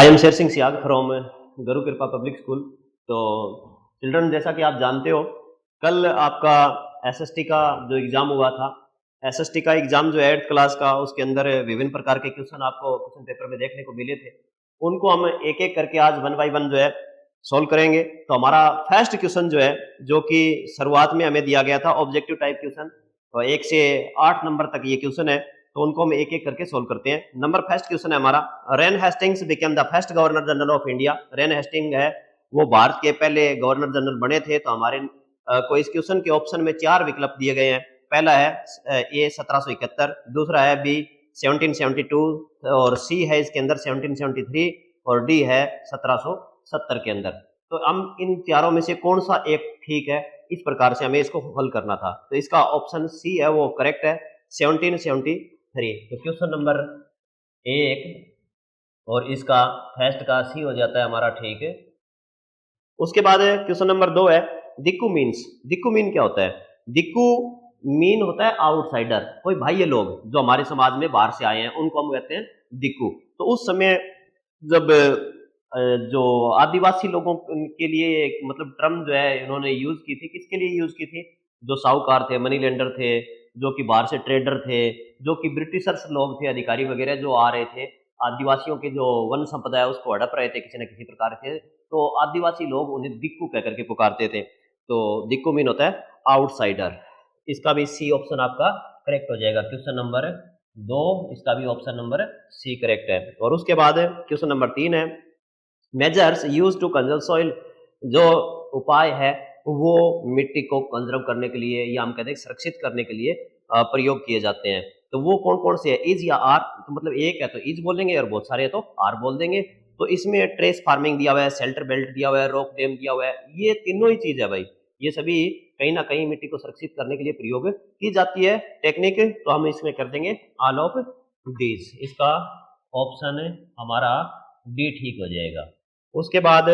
I am Sher Singh Siyag from गुरु कृपा public school. तो children, जैसा कि आप जानते हो, कल आपका एसएसटी का जो एग्ज़ाम हुआ था, एसएसटी का एग्ज़ाम जो है 8th क्लास का, उसके अंदर विभिन्न प्रकार के क्वेश्चन आपको क्वेश्चन पेपर में देखने को मिले थे। उनको हम एक-एक करके आज 1 बाय 1 जो है सॉल्व करेंगे। तो हमारा फर्स्ट क्वेश्चन जो है, जो कि शुरुआत में हमें दिया गया था ऑब्जेक्टिव टाइप क्वेश्चन, तो 1 से 8 नंबर तक ये क्वेश्चन है, तो उनको हम एक-एक करके सोल्व करते हैं। नंबर फर्स्ट क्वेश्चन है हमारा, Warren Hastings became the first governor general of India. Warren Hastings है, वो भारत के पहले गवर्नर जनरल बने थे। तो हमारे को इस क्वेश्चन के ऑप्शन में 4 विकल्प दिए गए हैं। पहला है ए 1771, दूसरा है बी 1772 और सी है इसके अंदर 1773 और डी है 1770 के अंदर। तो हम इन चारों में से कौन सा एक ठीक है, इस प्रकार से हमें इसको हल करना था। तो इसका ऑप्शन सी है वो करेक्ट है, 1773। तो क्वेश्चन नंबर 1 और इसका फर्स्ट का सी हो जाता है हमारा ठीक है। उसके बाद क्वेश्चन नंबर 2 है, दिक्कू मीन्स। दिक्कू मीन क्या होता है? दिक्कू मीन होता है आउटसाइडर, कोई बाह्य लोग जो हमारे समाज में बाहर से आए हैं, उनको हम कहते हैं दिक्कू। तो उस समय जब जो आदिवासी लोगों के लिए एक मतलब टर्म जो है इन्होंने यूज की थी, किसके लिए यूज की थी? जो साहूकार थे, मनी लेंडर थे, जो कि बाहर से ट्रेडर थे, जो कि ब्रिटिशर्स लोग थे, अधिकारी वगैरह जो आ रहे थे, आदिवासियों के जो वन संपदा है उसको हड़प रहे थे किसी न किसी प्रकार से। तो आदिवासी लोग उन्हें दिक्कू कह करके पुकारते थे। तो दिक्कू मीन होता है आउटसाइडर। इसका भी सी ऑप्शन आपका करेक्ट हो जाएगा। क्वेश्चन नंबर 2, इसका भी ऑप्शन नंबर सी करेक्ट है। और उसके बाद क्वेश्चन नंबर 3 है, measures use to conserve soil. जो उपाय है वो मिट्टी को कंजर्व करने के लिए या हम कहते हैं सुरक्षित करने के लिए प्रयोग किए जाते हैं। तो वो कौन कौन से है? इज या आर? तो मतलब एक है तो इज बोलेंगे और बहुत सारे है तो आर बोल देंगे। तो इसमें ट्रेस फार्मिंग दिया हुआ है, शेल्टर बेल्ट दिया हुआ है, रॉक डैम दिया हुआ है। ये तीनों ही चीज है भाई, ये सभी कहीं ना कहीं मिट्टी को सुरक्षित करने के लिए प्रयोग की जाती है टेक्निक। तो हम इसमें कर देंगे ऑल ऑफ डीज। इसका ऑप्शन हमारा डी ठीक हो जाएगा। उसके बाद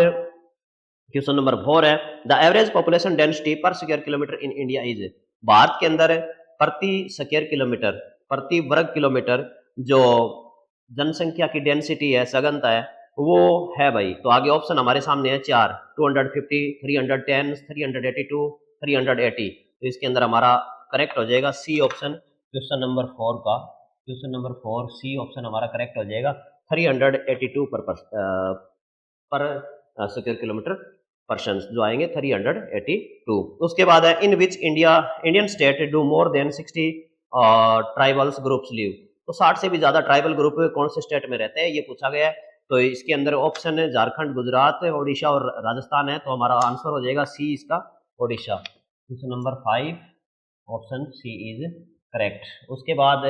क्वेश्चन नंबर 4 है, द एवरेज पॉपुलेशन डेंसिटी पर square kilometre in India is. Bharat के अंदर प्रति स्क्वायर किलोमीटर, प्रति वर्ग किलोमीटर जो जनसंख्या की डेंसिटी है, सघनता है, वो है भाई। तो आगे ऑप्शन हमारे सामने है 4, 250, 310, 382, 380। तो इसके अंदर हमारा करेक्ट हो जाएगा सी ऑप्शन, क्वेश्चन नंबर 4 का। क्वेश्चन नंबर 4 सी ऑप्शन हमारा करेक्ट हो जाएगा, 382 पर स्क्वायर किलोमीटर पर्सन जो आएंगे 382। उसके बाद है, in which Indian state do more than 60 tribals groups live. तो 60 से भी ज्यादा ट्राइबल ग्रुप कौन से स्टेट में रहते हैं, ये पूछा गया है। तो इसके अंदर ऑप्शन है झारखंड, गुजरात, ओडिशा और राजस्थान है। तो हमारा आंसर हो जाएगा सी इसका, Odisha. Question number 5 option C is correct. उसके बाद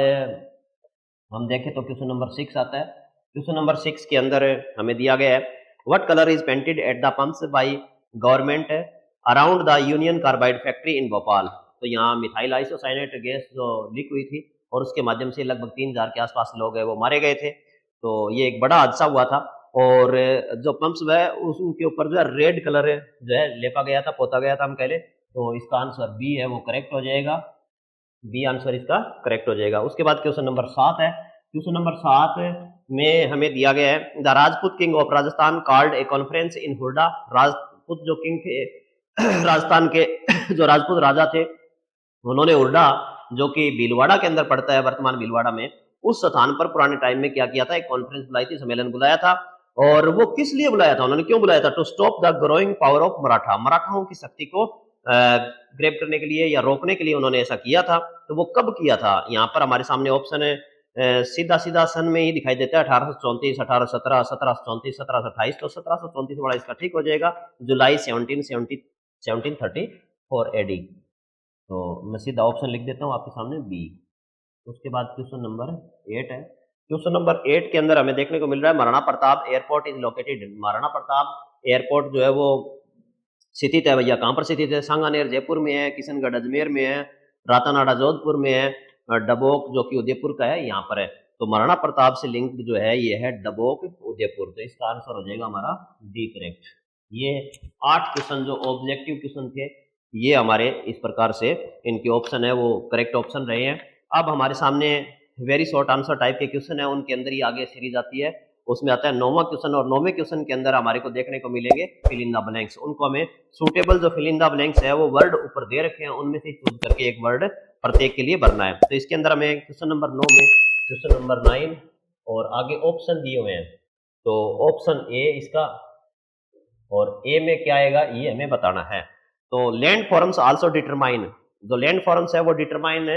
हम देखें तो क्वेश्चन नंबर 6 आता है। क्वेश्चन नंबर 6 के अंदर हमें दिया गया है, what colour is painted at the pumps by government around the union carbide factory in Bhopal. तो यहाँ मिथाइल आइसोसाइनेट गैस जो लीक हुई थी और उसके माध्यम से लगभग 3000 के आसपास लोग हैं वो मारे गए थे। तो ये एक बड़ा हादसा हुआ था और जो पंप्स है उनके ऊपर जो है रेड कलर जो है लेपा गया था, पोता गया था हम कह ले। तो इसका आंसर बी है वो करेक्ट हो जाएगा, बी आंसर इसका करेक्ट हो जाएगा। उसके बाद क्वेश्चन नंबर 7 है। क्वेश्चन नंबर 7 में हमें दिया गया है, the Rajput king of Rajasthan called a conference in हुरडा। राजपूत जो किंग थे राजस्थान के जो राजपूत राजा थे, उन्होंने हुरडा जो कि भीलवाड़ा के अंदर पड़ता है, वर्तमान भीलवाड़ा में, उस स्थान पर पुराने टाइम में क्या किया था, एक कॉन्फ्रेंस बुलाई थी, सम्मेलन बुलाया था। और वो किस लिए बुलाया था, उन्होंने क्यों बुलाया था? To stop the growing power of Maratha. मराठाओं की शक्ति को ग्रेप करने के लिए या रोकने के लिए उन्होंने ऐसा किया था। तो वो कब किया था? यहाँ पर हमारे सामने ऑप्शन है, सीधा सीधा सन में ही दिखाई देता है, 1834, 1817, 1734, 1728। तो 1734 वाला इसका ठीक हो जाएगा, जुलाई 1734 एडी। तो मैं सीधा ऑप्शन लिख देता हूँ आपके सामने बी। उसके बाद क्वेश्चन नंबर 8 है। क्वेश्चन नंबर 8 के अंदर हमें देखने को मिल रहा है, Maharana Pratap airport is located. Maharana Pratap airport जो है वो स्थित है भैया, कहाँ पर स्थित है? सांगानेर जयपुर में है, किशनगढ़ अजमेर में है, रातानाडा जोधपुर में है, डबोक जो कि उदयपुर का है यहाँ पर है। तो महाराणा प्रताप से लिंक जो है ये है डबोक, उदयपुर। तो इसका आंसर हो जाएगा हमारा डी करेक्ट। ये 8 क्वेश्चन जो ऑब्जेक्टिव क्वेश्चन थे ये हमारे इस प्रकार से इनके ऑप्शन है वो करेक्ट ऑप्शन रहे हैं। अब हमारे सामने वेरी शॉर्ट आंसर टाइप के क्वेश्चन है, उनके अंदर ही आगे सीरीज आती है उसमें आता है 9वां क्वेश्चन, और 9वें क्वेश्चन के अंदर हमारे को देखने को मिलेंगे फिल इन द ब्लैंक्स। उनको हमें सूटेबल जो फिल इन द ब्लैंक्स है वो वर्ड ऊपर दे रखे हैं, उनमें से चूज करके एक वर्ड प्रत्येक के लिए भरना है। तो इसके अंदर हमें क्वेश्चन नंबर 9 में क्वेश्चन नंबर 9 और आगे ऑप्शन दिए हुए हैं। तो ऑप्शन ए इसका, और ए में क्या आएगा ये हमें बताना है। तो लैंड फॉर्म्स आल्सो डिटरमाइन, जो लैंड फॉर्म्स है वो डिटरमाइन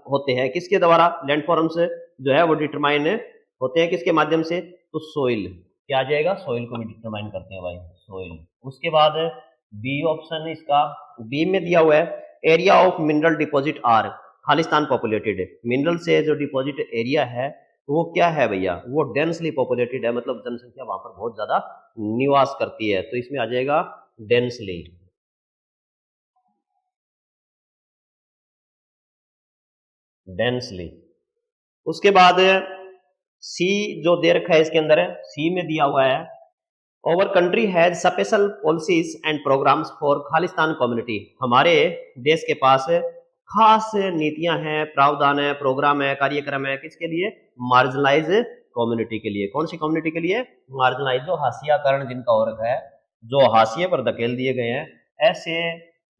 होते हैं किसके द्वारा, लैंड फॉर्म्स जो है वो डिटरमाइन होते हैं किसके माध्यम से, तो सोइल, क्या आ जाएगा, सोइल को भी डिटरमाइन करते हैं भाई, सोइल। उसके बाद बी ऑप्शन इसका, बी में दिया हुआ है area of mineral deposit are Khalistan populated, mineral से जो डिपॉजिट एरिया है वो क्या है भैया, वो डेंसली पॉपुलेटेड है, मतलब जनसंख्या वहां पर बहुत ज्यादा निवास करती है, तो इसमें आ जाएगा डेंसली। डेंसली। उसके बाद सी जो दे रखा है इसके अंदर है, सी में दिया हुआ है over country has special policies and programmes for Khalistan community, हमारे देश के पास खास नीतियां हैं, प्रावधान है, प्रोग्राम है, कार्यक्रम है किसके लिए, मार्जिनलाइज कम्युनिटी के लिए। कौन सी कम्युनिटी के लिए, मार्जिनलाइज, जो हाशियाकरण जिनका हो रखा है, जो हाशिए पर धकेल दिए गए हैं, ऐसे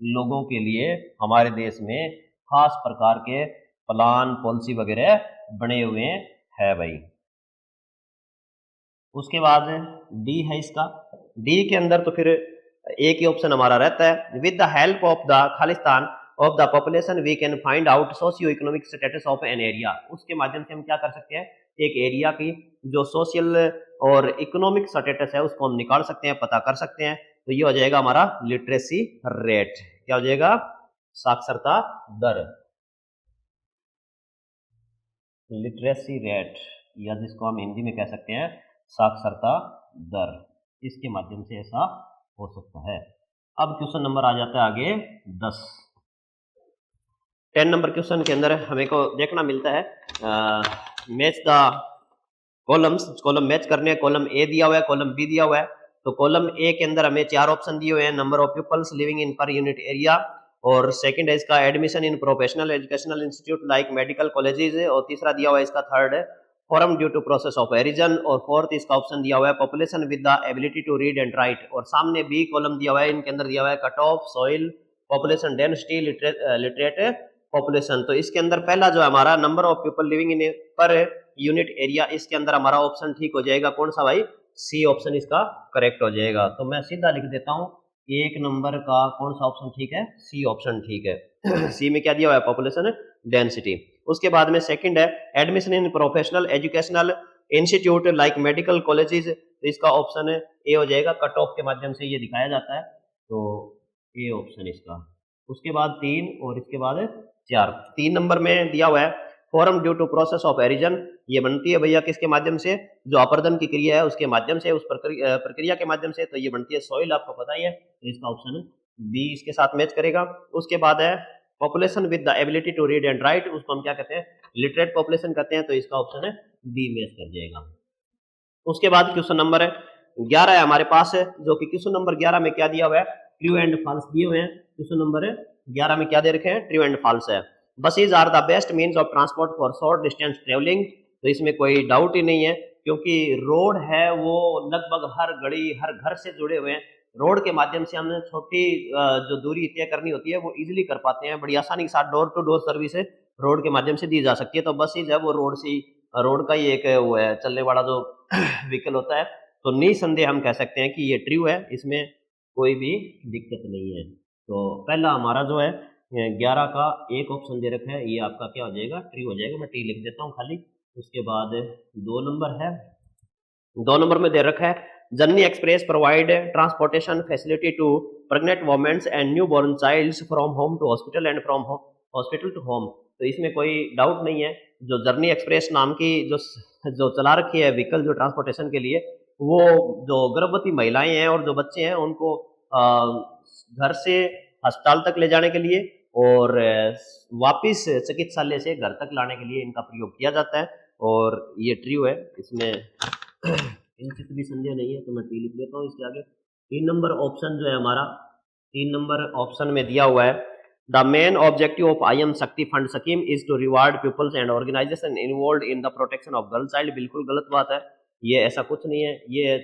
लोगों के लिए हमारे देश में खास प्रकार के प्लान पॉलिसी वगैरह बने हुए हैं भाई। उसके बाद डी है इसका, डी के अंदर तो फिर एक ही ऑप्शन हमारा रहता है, with the help of the Khalistan of the population we can find out socio economic status of an area, उसके माध्यम से हम क्या कर सकते हैं, एक एरिया की जो सोशल और इकोनॉमिक स्टेटस है उसको हम निकाल सकते हैं, पता कर सकते हैं। तो ये हो जाएगा हमारा लिटरेसी रेट, क्या हो जाएगा, साक्षरता दर, लिटरेसी रेट, या जिसको हम हिंदी में कह सकते हैं साक्षरता दर, इसके माध्यम से ऐसा हो सकता है। अब क्वेश्चन नंबर आ जाता है आगे 10 नंबर क्वेश्चन के अंदर हमें को देखना मिलता है match the columns, column match करने, कॉलम ए दिया हुआ है, कॉलम बी दिया हुआ है। तो कॉलम ए के अंदर हमें 4 ऑप्शन दिए हुए हैं, number of peoples living in per unit area, और सेकंड है इसका admission in professional educational institute like medical colleges, और तीसरा दिया हुआ है इसका थर्ड है form due to process of erosion, और फोर्थ इसका ऑप्शन दिया हुआ है population with the ability to read and write, और सामने बी कॉलम दिया हुआ है, इनके अंदर दिया हुआ है cut off, soil, population density, literate population. तो इसके अंदर पहला जो है हमारा number of people living in per unit area, इसके अंदर हमारा ऑप्शन ठीक हो जाएगा, कौन सा भाई, सी ऑप्शन इसका करेक्ट हो जाएगा। तो मैं सीधा लिख देता हूं, एक नंबर का कौन सा ऑप्शन ठीक है, सी ऑप्शन ठीक है। सी में क्या दिया हुआ है, पॉपुलेशन डेंसिटी। उसके बाद में सेकंड है admission in professional educational institute like medical colleges, तो इसका ऑप्शन है ए हो जाएगा, कट ऑफ के माध्यम से ये दिखाया जाता है, तो ए ऑप्शन इसका। उसके बाद 3 और इसके बाद 4, 3 नंबर में दिया हुआ है form due to process of erosion, ये बनती है भैया किसके माध्यम से, जो अपर्दन की क्रिया है उसके माध्यम से, उस प्रक्रिया के माध्यम से, तो ये बनती है सॉइल, आपको पता ही है, तो इसका ऑप्शन बी इसके साथ मैच करेगा। उसके बाद है population with the ability to read and write, उसको हम क्या कहते हैं, लिटरेट पॉपुलेशन कहते हैं, तो इसका ऑप्शन है बी मैच कर जाएगा। उसके बाद क्वेश्चन नंबर 11 है हमारे पास है, जो कि क्वेश्चन नंबर 11 में क्या दिया हुआ है, ट्रू एंड फॉल्स दिए हुए हैं। क्वेश्चन नंबर 11 में क्या दे रखे हैं, ट्रू एंड फॉल्स है। Buses are the best means of transport for short distance travelling, तो इसमें कोई डाउट ही नहीं है, क्योंकि रोड है वो लगभग हर गली हर घर से जुड़े हुए हैं, रोड के माध्यम से हमने छोटी जो दूरी तय करनी होती है वो इजीली कर पाते हैं, बड़ी आसानी के साथ door to door service road के माध्यम से दी जा सकती है। तो बसेज है वो रोड का ही एक वो है, चलने वाला जो व्हीकल होता है, तो निसंदेह हम कह सकते हैं कि ये ट्रू है, इसमें कोई भी दिक्कत नहीं है। तो पहला हमारा जो है 11 का एक ऑप्शन दे रखा है, ये आपका क्या हो जाएगा, ट्रू हो जाएगा, मैं टी लिख देता हूँ खाली। उसके बाद 2 नंबर है, 2 नंबर में दे रखा है Janani express provide transportation facility to pregnant womens and new born childs from home to hospital and from hospital to home, तो इसमें कोई डाउट नहीं है, जो जर्नी एक्सप्रेस नाम की जो चला रखी है व्हीकल जो ट्रांसपोर्टेशन के लिए, वो जो गर्भवती महिलाएं हैं और जो बच्चे हैं उनको घर से अस्पताल तक ले जाने के लिए और वापिस चिकित्सालय से घर तक लाने के लिए इनका प्रयोग किया जाता है, और ये ट्रू है, इसमें किंचित भी संदेह नहीं है, तो मैं टी लिख देता हूँ इसके आगे। 3 नंबर ऑप्शन जो है हमारा, 3 नंबर ऑप्शन में दिया हुआ है the main objective of IM Shakti fund scheme is to reward peoples and organisation involve in the protection of girl child, बिल्कुल गलत बात है। ये ऐसा कुछ नहीं है, ये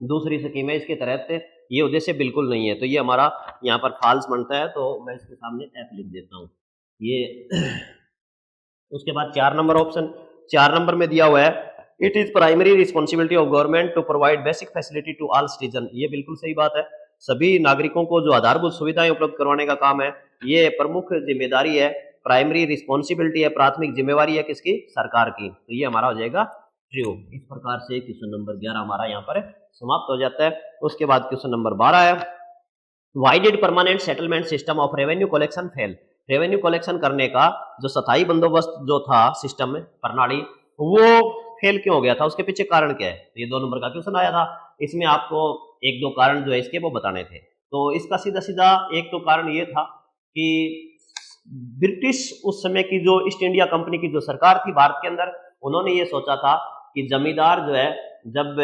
दूसरी स्कीम है इसके तहत, ये उद्देश्य बिल्कुल नहीं है। तो ये हमारा यहाँ पर फॉल्स बनता है, तो मैं इसके सामने एफ लिख देता हूँ ये। उसके बाद 4 नंबर ऑप्शन, 4 नंबर में दिया हुआ है, it is primary responsibility of government to provide basic facility to all citizen. ये बिल्कुल सही बात है, सभी नागरिकों को जो आधारभूत सुविधाएं उपलब्ध करवाने का काम है, ये प्रमुख जिम्मेदारी है, प्राइमरी रिस्पॉन्सिबिलिटी है, प्राथमिक जिम्मेवारी है किसकी, सरकार की। तो ये हमारा हो जाएगा ट्रू। इस प्रकार से क्वेश्चन नंबर 11 हमारा यहाँ पर समाप्त हो जाता है। उसके बाद क्वेश्चन नंबर 12 है, why did permanent settlement system of revenue collection fail. Revenue collection करने का जो स्थायी बंदोबस्त जो था सिस्टम प्रणाली, वो फेल क्यों हो गया था, उसके पीछे कारण क्या है। तो ये 2 नंबर का क्वेश्चन आया था, इसमें आपको 1-2 कारण जो है इसके वो बताने थे। तो इसका सीधा सीधा एक तो कारण ये था कि ब्रिटिश उस समय की जो ईस्ट इंडिया कंपनी की जो सरकार थी भारत के अंदर, उन्होंने ये सोचा था कि जमींदार जो है जब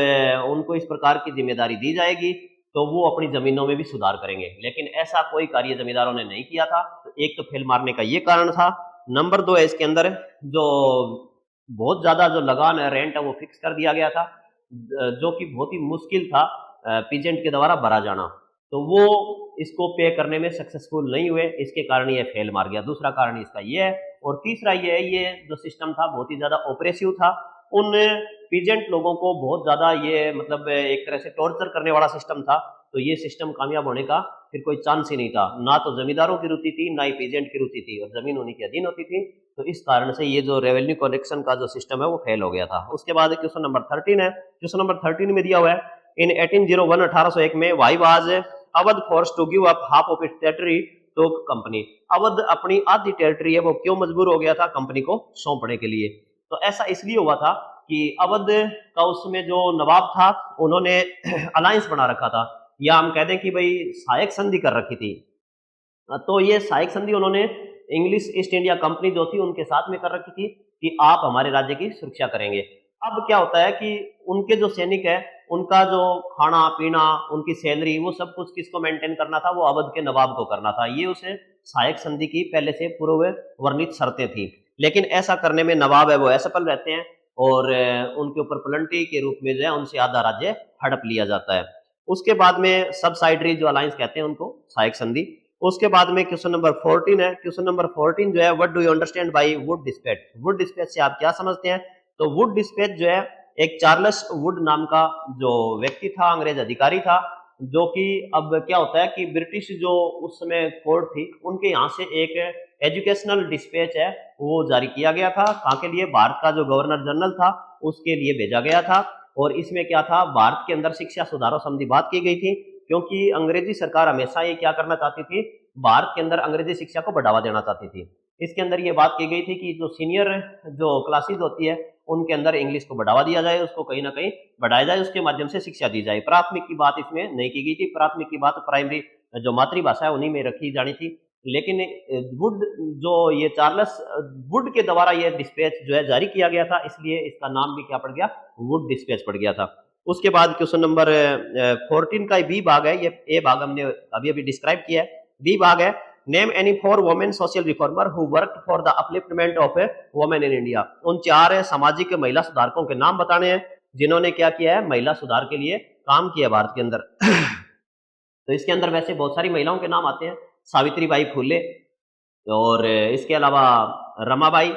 उनको इस प्रकार की जिम्मेदारी दी जाएगी तो वो अपनी जमीनों में भी सुधार करेंगे, लेकिन ऐसा कोई कार्य जमींदारों ने नहीं किया था। तो एक तो फेल मारने का ये कारण था। नंबर 2 है इसके अंदर जो बहुत ज्यादा जो लगान है, रेंट है, वो फिक्स कर दिया गया था, जो कि बहुत ही मुश्किल था पीजेंट के द्वारा भरा जाना, तो वो इसको पे करने में सक्सेसफुल नहीं हुए, इसके कारण ये फेल मार गया। दूसरा कारण इसका ये है। और तीसरा ये है, ये जो सिस्टम था बहुत ही ज्यादा ऑपरेसिव था, उन पीजेंट लोगों को बहुत ज्यादा ये मतलब एक तरह से टॉर्चर करने वाला सिस्टम था। तो ये सिस्टम कामयाब होने का फिर कोई चांस ही नहीं था, ना तो जमींदारों की रुचि थी, ना ही पीजेंट की रुचि थी, और जमीन उन्हीं के अधीन होती थी। तो इस कारण से ये जो रेवेन्यू कलेक्शन का जो सिस्टम है वो फेल हो गया था। उसके बाद क्वेश्चन नंबर 13 है, क्वेश्चन नंबर 13 में दिया हुआ है, इन 1801 1801 में why was Awadh force to give up half of its territory to company. Awadh अपनी आधी टेरिटरी है वो क्यों मजबूर हो गया था कंपनी को सौंपने के लिए। तो ऐसा इसलिए हुआ था कि अवध का उसमें जो नवाब था, उन्होंने अलायंस बना रखा था, या हम कह दें कि भाई सहायक संधि कर रखी थी। तो ये सहायक संधि उन्होंने इंग्लिश ईस्ट इंडिया कंपनी जो थी उनके साथ में कर रखी थी कि आप हमारे राज्य की सुरक्षा करेंगे। अब क्या होता है कि उनके जो सैनिक है, उनका जो खाना पीना, उनकी सैलरी, वो सब कुछ किसको मेंटेन करना था, वो अवध के नवाब को करना था। ये उसे सहायक संधि की पहले से पूर्व वर्णित शर्तें थी। लेकिन ऐसा करने में नवाब है वो असफल रहते हैं, और उनके ऊपर प्लंटी के रूप में जो है उनसे आधा राज्य हड़प लिया जाता है। उसके बाद में सबसाइडरी जो अलायंस कहते हैं उनको, सहायक संधि। उसके बाद में क्वेश्चन नंबर 14 है, क्वेश्चन नंबर 14 जो है, what do you understand by Wood dispatch. Wood dispatch से आप क्या समझते हैं। तो वुड डिस्पैच जो है, एक चार्ल्स वुड नाम का जो व्यक्ति था, अंग्रेज अधिकारी था, जो कि अब क्या होता है कि ब्रिटिश जो उस समय कोर्ट थी, उनके यहाँ से एक एजुकेशनल डिस्पैच है वो जारी किया गया था। कहाँ के लिए, भारत का जो गवर्नर जनरल था उसके लिए भेजा गया था। और इसमें क्या था, भारत के अंदर शिक्षा सुधारों संबंधी बात की गई थी, क्योंकि अंग्रेजी सरकार हमेशा ये क्या करना चाहती थी, भारत के अंदर अंग्रेजी शिक्षा को बढ़ावा देना चाहती थी। इसके अंदर ये बात की गई थी कि जो सीनियर जो क्लासेस होती है उनके अंदर इंग्लिश को बढ़ावा दिया जाए, उसको कहीं ना कहीं बढ़ाया जाए, उसके माध्यम से शिक्षा दी जाए। प्राथमिक की बात इसमें नहीं की गई थी, प्राथमिक की बात प्राइमरी जो मातृभाषा है उन्हीं में रखी जानी थी। लेकिन वुड जो ये चार्ल्स वुड के द्वारा ये डिस्पैच जो है जारी किया गया था, इसलिए इसका नाम भी क्या पड़ गया, वुड डिस्पैच पड़ गया था। उसके बाद क्वेश्चन नंबर 14 का बी भाग है, ये ए भाग हमने अभी अभी डिस्क्राइब किया है। बी भाग है, name any 4 women social reformer who worked for the upliftment of women in India. उन 4 सामाजिक महिला सुधारकों के नाम बताने हैं जिन्होंने क्या किया है, महिला सुधार के लिए काम किया भारत के अंदर। तो इसके अंदर वैसे बहुत सारी महिलाओं के नाम आते हैं, सावित्रीबाई फुले, और इसके अलावा रमाबाई,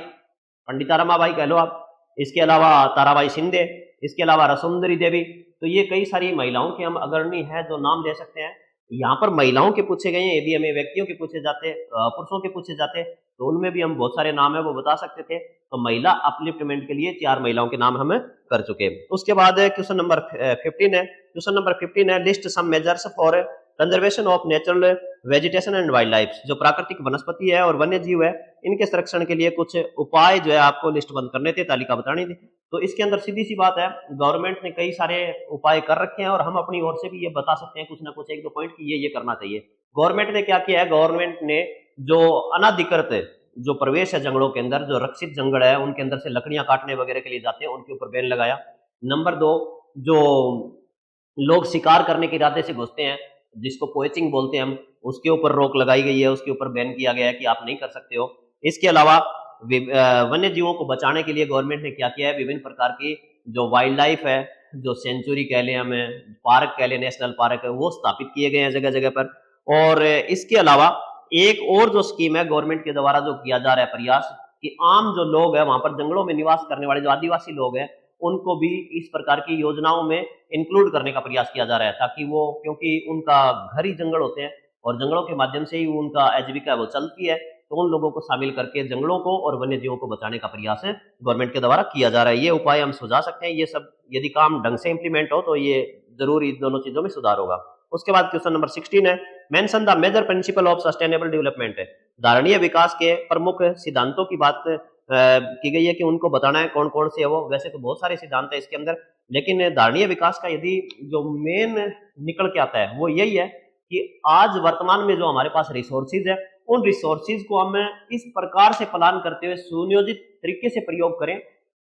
पंडिता रमाबाई कह लो आप, इसके अलावा ताराबाई शिंदे, इसके अलावा रसुंदरी देवी। तो ये कई सारी महिलाओं के हम अग्रणी हैं जो नाम ले सकते हैं। यहाँ पर महिलाओं के पूछे गए हैं, यदि हमें व्यक्तियों के पूछे जाते, पुरुषों के पूछे जाते, तो उनमें भी हम बहुत सारे नाम है वो बता सकते थे। तो महिला अपलिफ्टमेंट के लिए 4 महिलाओं के नाम हम कर चुके। उसके बाद क्वेश्चन नंबर 15 है, क्वेश्चन नंबर 15 है, list some measures for conservation of natural vegetation and wild life. जो प्राकृतिक वनस्पति है और वन्य जीव है, इनके संरक्षण के लिए कुछ उपाय जो है आपको लिस्ट बंद करने थे, तालिका बतानी थी। तो इसके अंदर सीधी सी बात है, गवर्नमेंट ने कई सारे उपाय कर रखे हैं, और हम अपनी ओर से भी ये बता सकते हैं कुछ ना कुछ 1-2 पॉइंट कि ये करना चाहिए। गवर्नमेंट ने क्या किया है, गवर्नमेंट ने जो अनाधिकृत जो प्रवेश है जंगलों के अंदर, जो रक्षित जंगल है उनके अंदर से लकड़ियां काटने वगैरह के लिए जाते हैं, उनके ऊपर बैन लगाया। नंबर 2, जो लोग शिकार करने के इरादे से घुसते हैं, जिसको पोचिंग बोलते हैं हम, उसके ऊपर रोक लगाई गई है, उसके ऊपर बैन किया गया है कि आप नहीं कर सकते हो। इसके अलावा वन्य जीवों को बचाने के लिए गवर्नमेंट ने क्या किया है, विभिन्न प्रकार की जो वाइल्ड लाइफ है, जो सेंचुरी कह लें हमें, पार्क कह लें, नेशनल पार्क है, वो स्थापित किए गए हैं जगह जगह पर। और इसके अलावा एक और जो स्कीम है गवर्नमेंट के द्वारा जो किया जा रहा है प्रयास, कि आम जो लोग हैं वहां पर जंगलों में निवास करने वाले जो आदिवासी लोग हैं उनको भी इस प्रकार की योजनाओं में इंक्लूड करने का प्रयास किया जा रहा है, ताकि वो, क्योंकि उनका घर ही जंगल होते हैं और जंगलों के माध्यम से ही उनका आजीविका वो चलती है, तो उन लोगों को शामिल करके जंगलों को और वन्य जीवों को बचाने का प्रयास गवर्नमेंट के द्वारा किया जा रहा है। ये उपाय हम सुझा सकते हैं, ये सब यदि काम ढंग से इंप्लीमेंट हो तो ये जरूर इन दोनों चीजों में सुधार होगा। उसके बाद क्वेश्चन नंबर 16 है, mention the major principal of sustainable development है। धारणीय विकास के प्रमुख सिद्धांतों की बात की गई है कि उनको बताना है कौन कौन से है वो। वैसे तो बहुत सारे सिद्धांत है इसके अंदर, लेकिन धारणीय विकास का यदि जो मेन निकल के आता है वो यही है कि आज वर्तमान में जो हमारे पास रिसोर्सेज है, उन रिसोर्सेज को हम इस प्रकार से प्लान करते हुए सुनियोजित तरीके से प्रयोग करें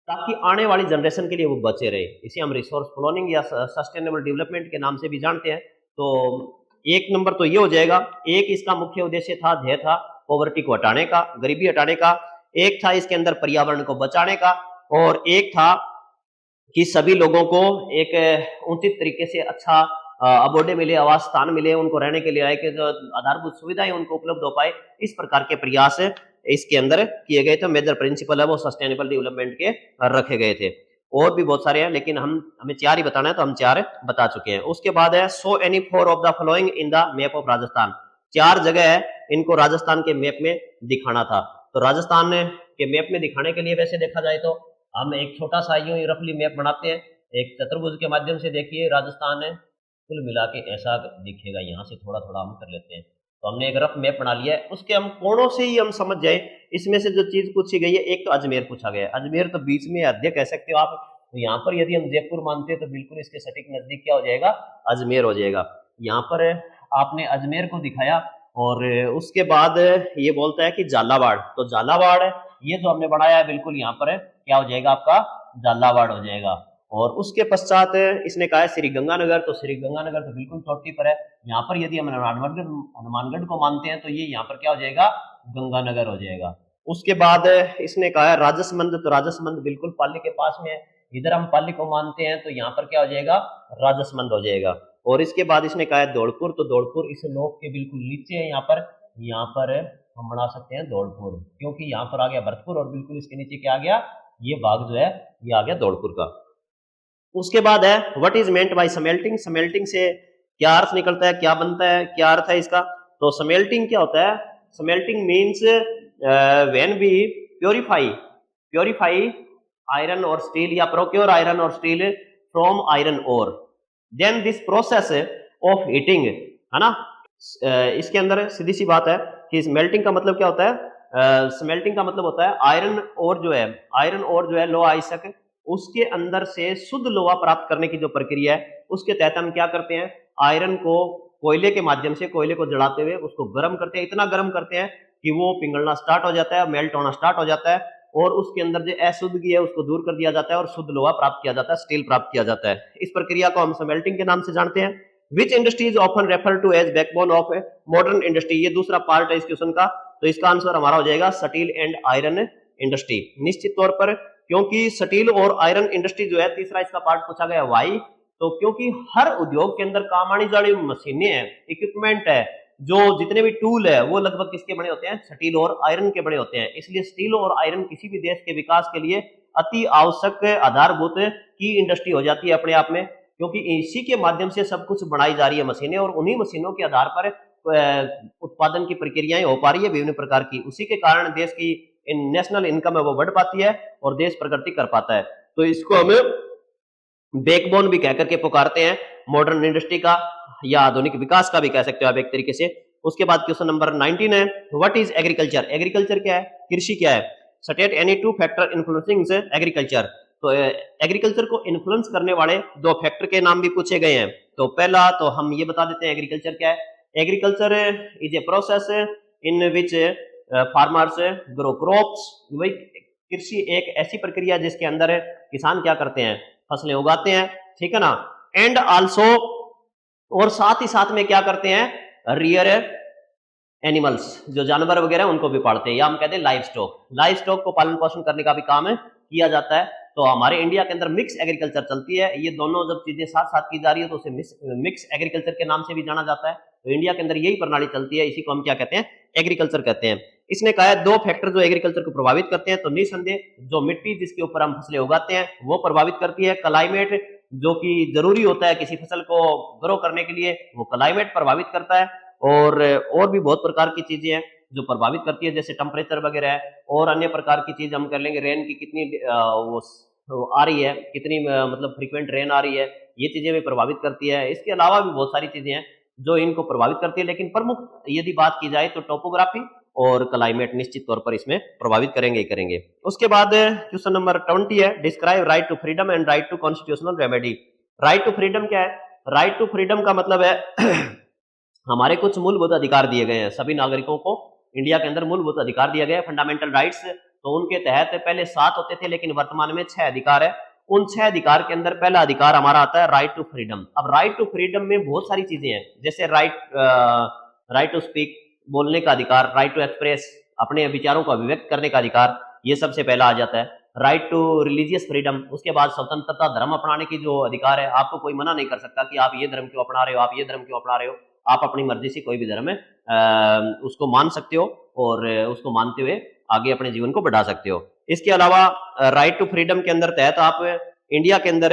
ताकि आने वाली जनरेशन के लिए वो बचे रहे। इसे हम रिसोर्स प्लानिंग या सस्टेनेबल डेवलपमेंट के नाम से भी जानते हैं। तो एक नंबर तो ये हो जाएगा। एक इसका मुख्य उद्देश्य था, ध्येय था पॉवर्टी को हटाने का, गरीबी हटाने का। एक था इसके अंदर पर्यावरण को बचाने का, और एक था कि सभी लोगों को एक उचित तरीके से अच्छा अबोर्डे मिले, आवास स्थान मिले, उनको रहने के लिए आए कि जो आधारभूत सुविधाएं उनको उपलब्ध हो पाए। इस प्रकार के प्रयास इसके अंदर किए गए थे। मेजर प्रिंसिपल है वो सस्टेनेबल डेवलपमेंट के रखे गए थे। और भी बहुत सारे हैं, लेकिन हमें 4 ही बताना है तो हम 4 बता चुके हैं। उसके बाद है, so any 4 of the following in the map of Rajasthan. 4 जगह है, इनको राजस्थान के मैप में दिखाना था। तो राजस्थान के मैप में दिखाने के लिए वैसे देखा जाए तो हम एक छोटा सा यूं ही रफली मैप बनाते हैं। एक चतुर्भुज के माध्यम से देखिए राजस्थान कुल मिला के ऐसा दिखेगा। यहाँ से थोड़ा थोड़ा हम कर लेते हैं, तो हमने एक रफ मैप बना लिया है। उसके हम कोणों से ही हम समझ जाए इसमें से जो चीज पूछी गई है। एक तो अजमेर पूछा गया है, अजमेर तो बीच में अध्य कह सकते हो आप। तो यहाँ पर यदि हम जयपुर मानते हैं तो बिल्कुल इसके सटीक नजदीक क्या हो जाएगा, अजमेर हो जाएगा। यहाँ पर आपने अजमेर को दिखाया, और उसके बाद ये बोलता है कि झालावाड़, तो झालावाड़ ये जो हमने बनाया है बिल्कुल यहाँ पर क्या हो जाएगा, आपका झालावाड़ हो जाएगा। और उसके पश्चात इसने कहा है श्री गंगानगर, तो श्री गंगानगर तो बिल्कुल चोटी पर है। यहाँ पर यदि हम हनुमानगढ़ को मानते हैं तो ये यहाँ पर क्या हो जाएगा, गंगानगर हो जाएगा। उसके बाद इसने कहा है राजसमंद, तो राजसमंद बिल्कुल पाली के पास में है। इधर हम पाली को मानते हैं तो यहाँ पर क्या हो जाएगा, राजसमंद हो जाएगा। और इसके बाद इसने कहा है धौलपुर, तो धौलपुर इस नोक के बिल्कुल नीचे है। यहाँ पर हम बना सकते हैं धौलपुर, क्योंकि यहाँ पर आ गया भरतपुर और बिल्कुल इसके नीचे क्या आ गया, ये भाग जो है ये आ गया धौलपुर का। उसके बाद है what is meant bye smelting. Smelting से क्या अर्थ निकलता है, क्या बनता है, क्या अर्थ है इसका। तो स्मेल्टिंग क्या होता है, smelting means when we purify iron और स्टील, या प्रोक्योर आयरन और steel from iron ore, then this process of heating, है ना। इसके अंदर सीधी सी बात है कि स्मेल्टिंग का मतलब क्या होता है। स्मेल्टिंग का मतलब होता है आयरन और जो है लोहा आयस्क, उसके अंदर से शुद्ध लोहा प्राप्त करने की जो प्रक्रिया है, उसके तहत हम क्या करते हैं, आयरन को कोयले के माध्यम से, कोयले को जलाते हुए उसको गर्म करते हैं। इतना गर्म करते हैं कि वो पिघलना स्टार्ट हो जाता है, मेल्ट होना स्टार्ट हो जाता है, और उसके अंदर जो अशुद्धगी है उसको दूर कर दिया जाता है और शुद्ध लोहा प्राप्त किया जाता है, स्टील प्राप्त किया जाता है। इस प्रक्रिया को हम स्मेल्टिंग के नाम से जानते हैं। Which industry is often refer to as backbone of modern industry, ये दूसरा पार्ट है इस क्वेश्चन का। तो इसका आंसर हमारा हो जाएगा स्टील एंड आयरन इंडस्ट्री। निश्चित तौर पर, क्योंकि स्टील और आयरन इंडस्ट्री जो है, तीसरा इसका पार्ट पूछा गया वाई, तो क्योंकि हर उद्योग के अंदर काम आने वाली मशीनें हैं, इक्विपमेंट है, जो जितने भी टूल है वो लगभग किसके बने होते हैं, स्टील और आयरन के बने होते हैं। इसलिए स्टील और आयरन किसी भी देश के विकास के लिए अति आवश्यक आधारभूत की इंडस्ट्री हो जाती है अपने आप में, क्योंकि इसी के माध्यम से सब कुछ बनाई जा रही है मशीनें, और उन्हीं मशीनों के आधार पर उत्पादन की प्रक्रियाएं हो पा रही है विभिन्न प्रकार की। उसी के कारण देश की नेशनल इनकम है वो बढ़ पाती है और देश प्रगति कर पाता है। तो इसको हम बैकबोन भी कहकर के पुकारते हैं मॉडर्न इंडस्ट्री का, या आधुनिक विकास का भी कह सकते हो आप एक तरीके से। उसके बाद क्वेश्चन नंबर 19 है, व्हाट इज एग्रीकल्चर। एग्रीकल्चर क्या है, कृषि क्या है। State any 2 factor influencing agriculture, तो एग्रीकल्चर को इन्फ्लुएंस करने वाले 2 फैक्टर के नाम भी पूछे गए हैं। तो पहला तो हम ये बता देते हैं एग्रीकल्चर क्या है। Agriculture is a process in which farmers grow crops. वही कृषि एक ऐसी प्रक्रिया जिसके अंदर किसान क्या करते हैं, फसलें उगाते हैं, ठीक है ना। एंड आल्सो, और साथ ही साथ में क्या करते हैं, रियर एनिमल्स, जो जानवर वगैरह उनको भी पालते हैं, या हम कहते हैं लाइव स्टॉक। लाइव स्टॉक को पालन पोषण करने का भी काम किया जाता है। तो हमारे इंडिया के अंदर मिक्स एग्रीकल्चर चलती है। ये दोनों जब चीजें साथ साथ की जा रही है तो उसे मिक्स एग्रीकल्चर के नाम से भी जाना जाता है। तो इंडिया के अंदर यही प्रणाली चलती है, इसी को हम क्या कहते हैं, एग्रीकल्चर कहते हैं। इसने कहा है 2 फैक्टर जो एग्रीकल्चर को प्रभावित करते हैं, तो निसंदेह जो मिट्टी जिसके ऊपर हम फसलें उगाते हैं वो प्रभावित करती है, क्लाइमेट जो कि जरूरी होता है किसी फसल को ग्रो करने के लिए वो क्लाइमेट प्रभावित करता है, और भी बहुत प्रकार की चीजें हैं जो प्रभावित करती है, जैसे टेम्परेचर वगैरह है, और अन्य प्रकार की चीज हम कर लेंगे, रेन की कितनी वो आ रही है, कितनी मतलब फ्रीक्वेंट रेन आ रही है, ये चीजें भी प्रभावित करती है। इसके अलावा भी बहुत सारी चीजें हैं जो इनको प्रभावित करती है, लेकिन प्रमुख यदि बात की जाए तो टोपोग्राफी और क्लाइमेट निश्चित तौर पर इसमें प्रभावित करेंगे ही करेंगे। उसके बाद क्वेश्चन नंबर 20 है, describe right to freedom and right to constitutional remedy. Right to freedom क्या है? राइट टू फ्रीडम का मतलब है हमारे कुछ मूलभूत अधिकार दिए गए हैं, सभी नागरिकों को इंडिया के अंदर मूलभूत अधिकार दिए गए हैं, फंडामेंटल राइट्स। तो उनके तहत पहले 7 होते थे, लेकिन वर्तमान में 6 अधिकार है। उन 6 अधिकार के अंदर पहला अधिकार हमारा आता है राइट टू फ्रीडम। अब राइट टू फ्रीडम में बहुत सारी चीजें हैं, जैसे राइट टू स्पीक, बोलने का अधिकार, राइट टू एक्सप्रेस, अपने विचारों को अभिव्यक्त करने का अधिकार, ये सबसे पहला आ जाता है। राइट टू रिलीजियस फ्रीडम, उसके बाद स्वतंत्रता, धर्म अपनाने की जो अधिकार है, आपको कोई मना नहीं कर सकता कि आप ये धर्म क्यों अपना रहे हो, आप ये धर्म क्यों अपना रहे हो, आप अपनी मर्जी से कोई भी धर्म है उसको मान सकते हो और उसको मानते हुए आगे अपने जीवन को बढ़ा सकते हो। इसके अलावा राइट टू फ्रीडम के अंदर तहत आप इंडिया के अंदर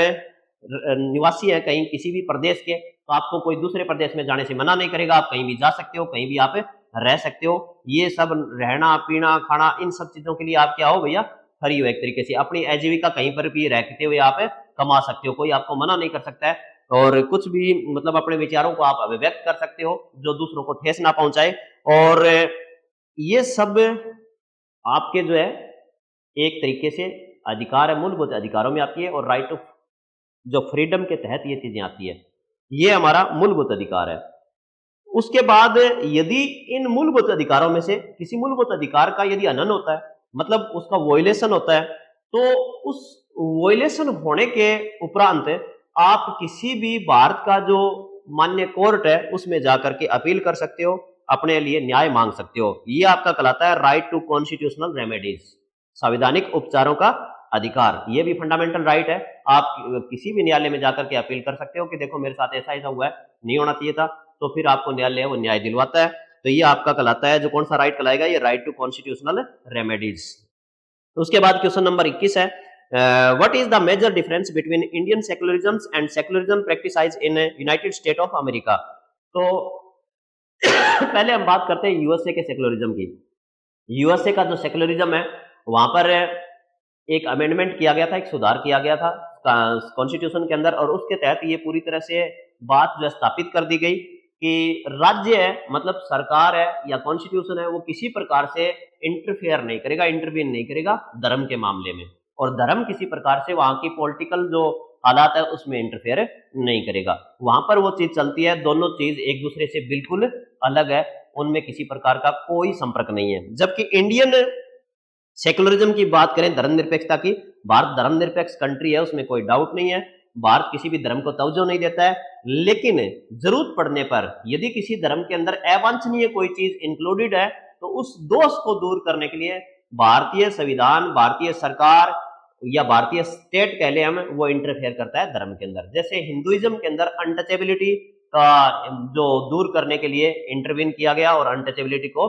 निवासी है कहीं किसी भी प्रदेश के, तो आपको कोई दूसरे प्रदेश में जाने से मना नहीं करेगा, आप कहीं भी जा सकते हो, कहीं भी आप रह सकते हो। ये सब रहना पीना खाना इन सब चीजों के लिए आप क्या हो भैया, फ्री हो, एक तरीके से अपनी आजीविका कहीं पर भी रहते हुए आप कमा सकते हो, कोई आपको मना नहीं कर सकता है। और कुछ भी मतलब अपने विचारों को आप अभिव्यक्त कर सकते हो जो दूसरों को ठेस ना पहुंचाए। और ये सब आपके जो है एक तरीके से अधिकार है, मूलभूत अधिकारों में आती है, और राइट टू जो फ्रीडम के तहत ये चीजें आती है, ये हमारा मूलभूत अधिकार है। उसके बाद यदि इन मूलभूत अधिकारों में से किसी मूलभूत अधिकार का यदि हनन होता है, मतलब उसका वॉयलेशन होता है, तो उस वॉयलेशन होने के उपरांत आप किसी भी भारत का जो मान्य कोर्ट है उसमें जाकर के अपील कर सकते हो, अपने लिए न्याय मांग सकते हो। ये आपका कहलाता है राइट टू कॉन्स्टिट्यूशनल रेमेडीज, संवैधानिक उपचारों का अधिकार। ये भी फंडामेंटल राइट है, आप किसी भी न्यायालय में जाकर के अपील कर सकते हो कि देखो मेरे साथ ऐसा ऐसा हुआ है, नहीं होना चाहिए था, तो फिर आपको न्यायालय वो न्याय दिलवाता है। तो ये आपका कहलाता है, जो कौन सा राइट कहलाएगा, ये राइट टू कॉन्स्टिट्यूशनल रेमेडीज। उसके बाद क्वेश्चन नंबर 21 है, what is the major difference between Indian secularism and secularism practised in United State of America. तो पहले हम बात करते हैं यूएसए के सेक्युलरिज्म की। यूएसए का जो सेक्युलरिज्म है वहां पर एक अमेंडमेंट किया गया था, एक सुधार किया गया था कॉन्स्टिट्यूशन के अंदर, और उसके तहत ये पूरी तरह से बात जो स्थापित कर दी गई कि राज्य है, मतलब सरकार है या कॉन्स्टिट्यूशन है, वो किसी प्रकार से इंटरफेयर नहीं करेगा, इंटरवीन नहीं करेगा धर्म के मामले में, और धर्म किसी प्रकार से वहां की पॉलिटिकल जो हालात है उसमें इंटरफेयर नहीं करेगा। वहां पर वो चीज चलती है, दोनों चीज एक दूसरे से बिल्कुल अलग है, उनमें किसी प्रकार का कोई संपर्क नहीं है। जबकि इंडियन सेक्युलरिज्म की बात करें, धर्मनिरपेक्षता की, भारत धर्मनिरपेक्ष कंट्री है, उसमें कोई डाउट नहीं है, भारत किसी भी धर्म को तवज्जो नहीं देता है, लेकिन जरूरत पड़ने पर यदि किसी धर्म के अंदर अवांछनीय कोई चीज इंक्लूडेड है तो उस दोष को दूर करने के लिए भारतीय संविधान, भारतीय सरकार या भारतीय स्टेट कह ले हम, वो इंटरफेयर करता है धर्म के अंदर। जैसे हिंदुइज्म के अंदर अनटचेबिलिटी का जो दूर करने के लिए इंटरवीन किया गया और अनटचेबिलिटी को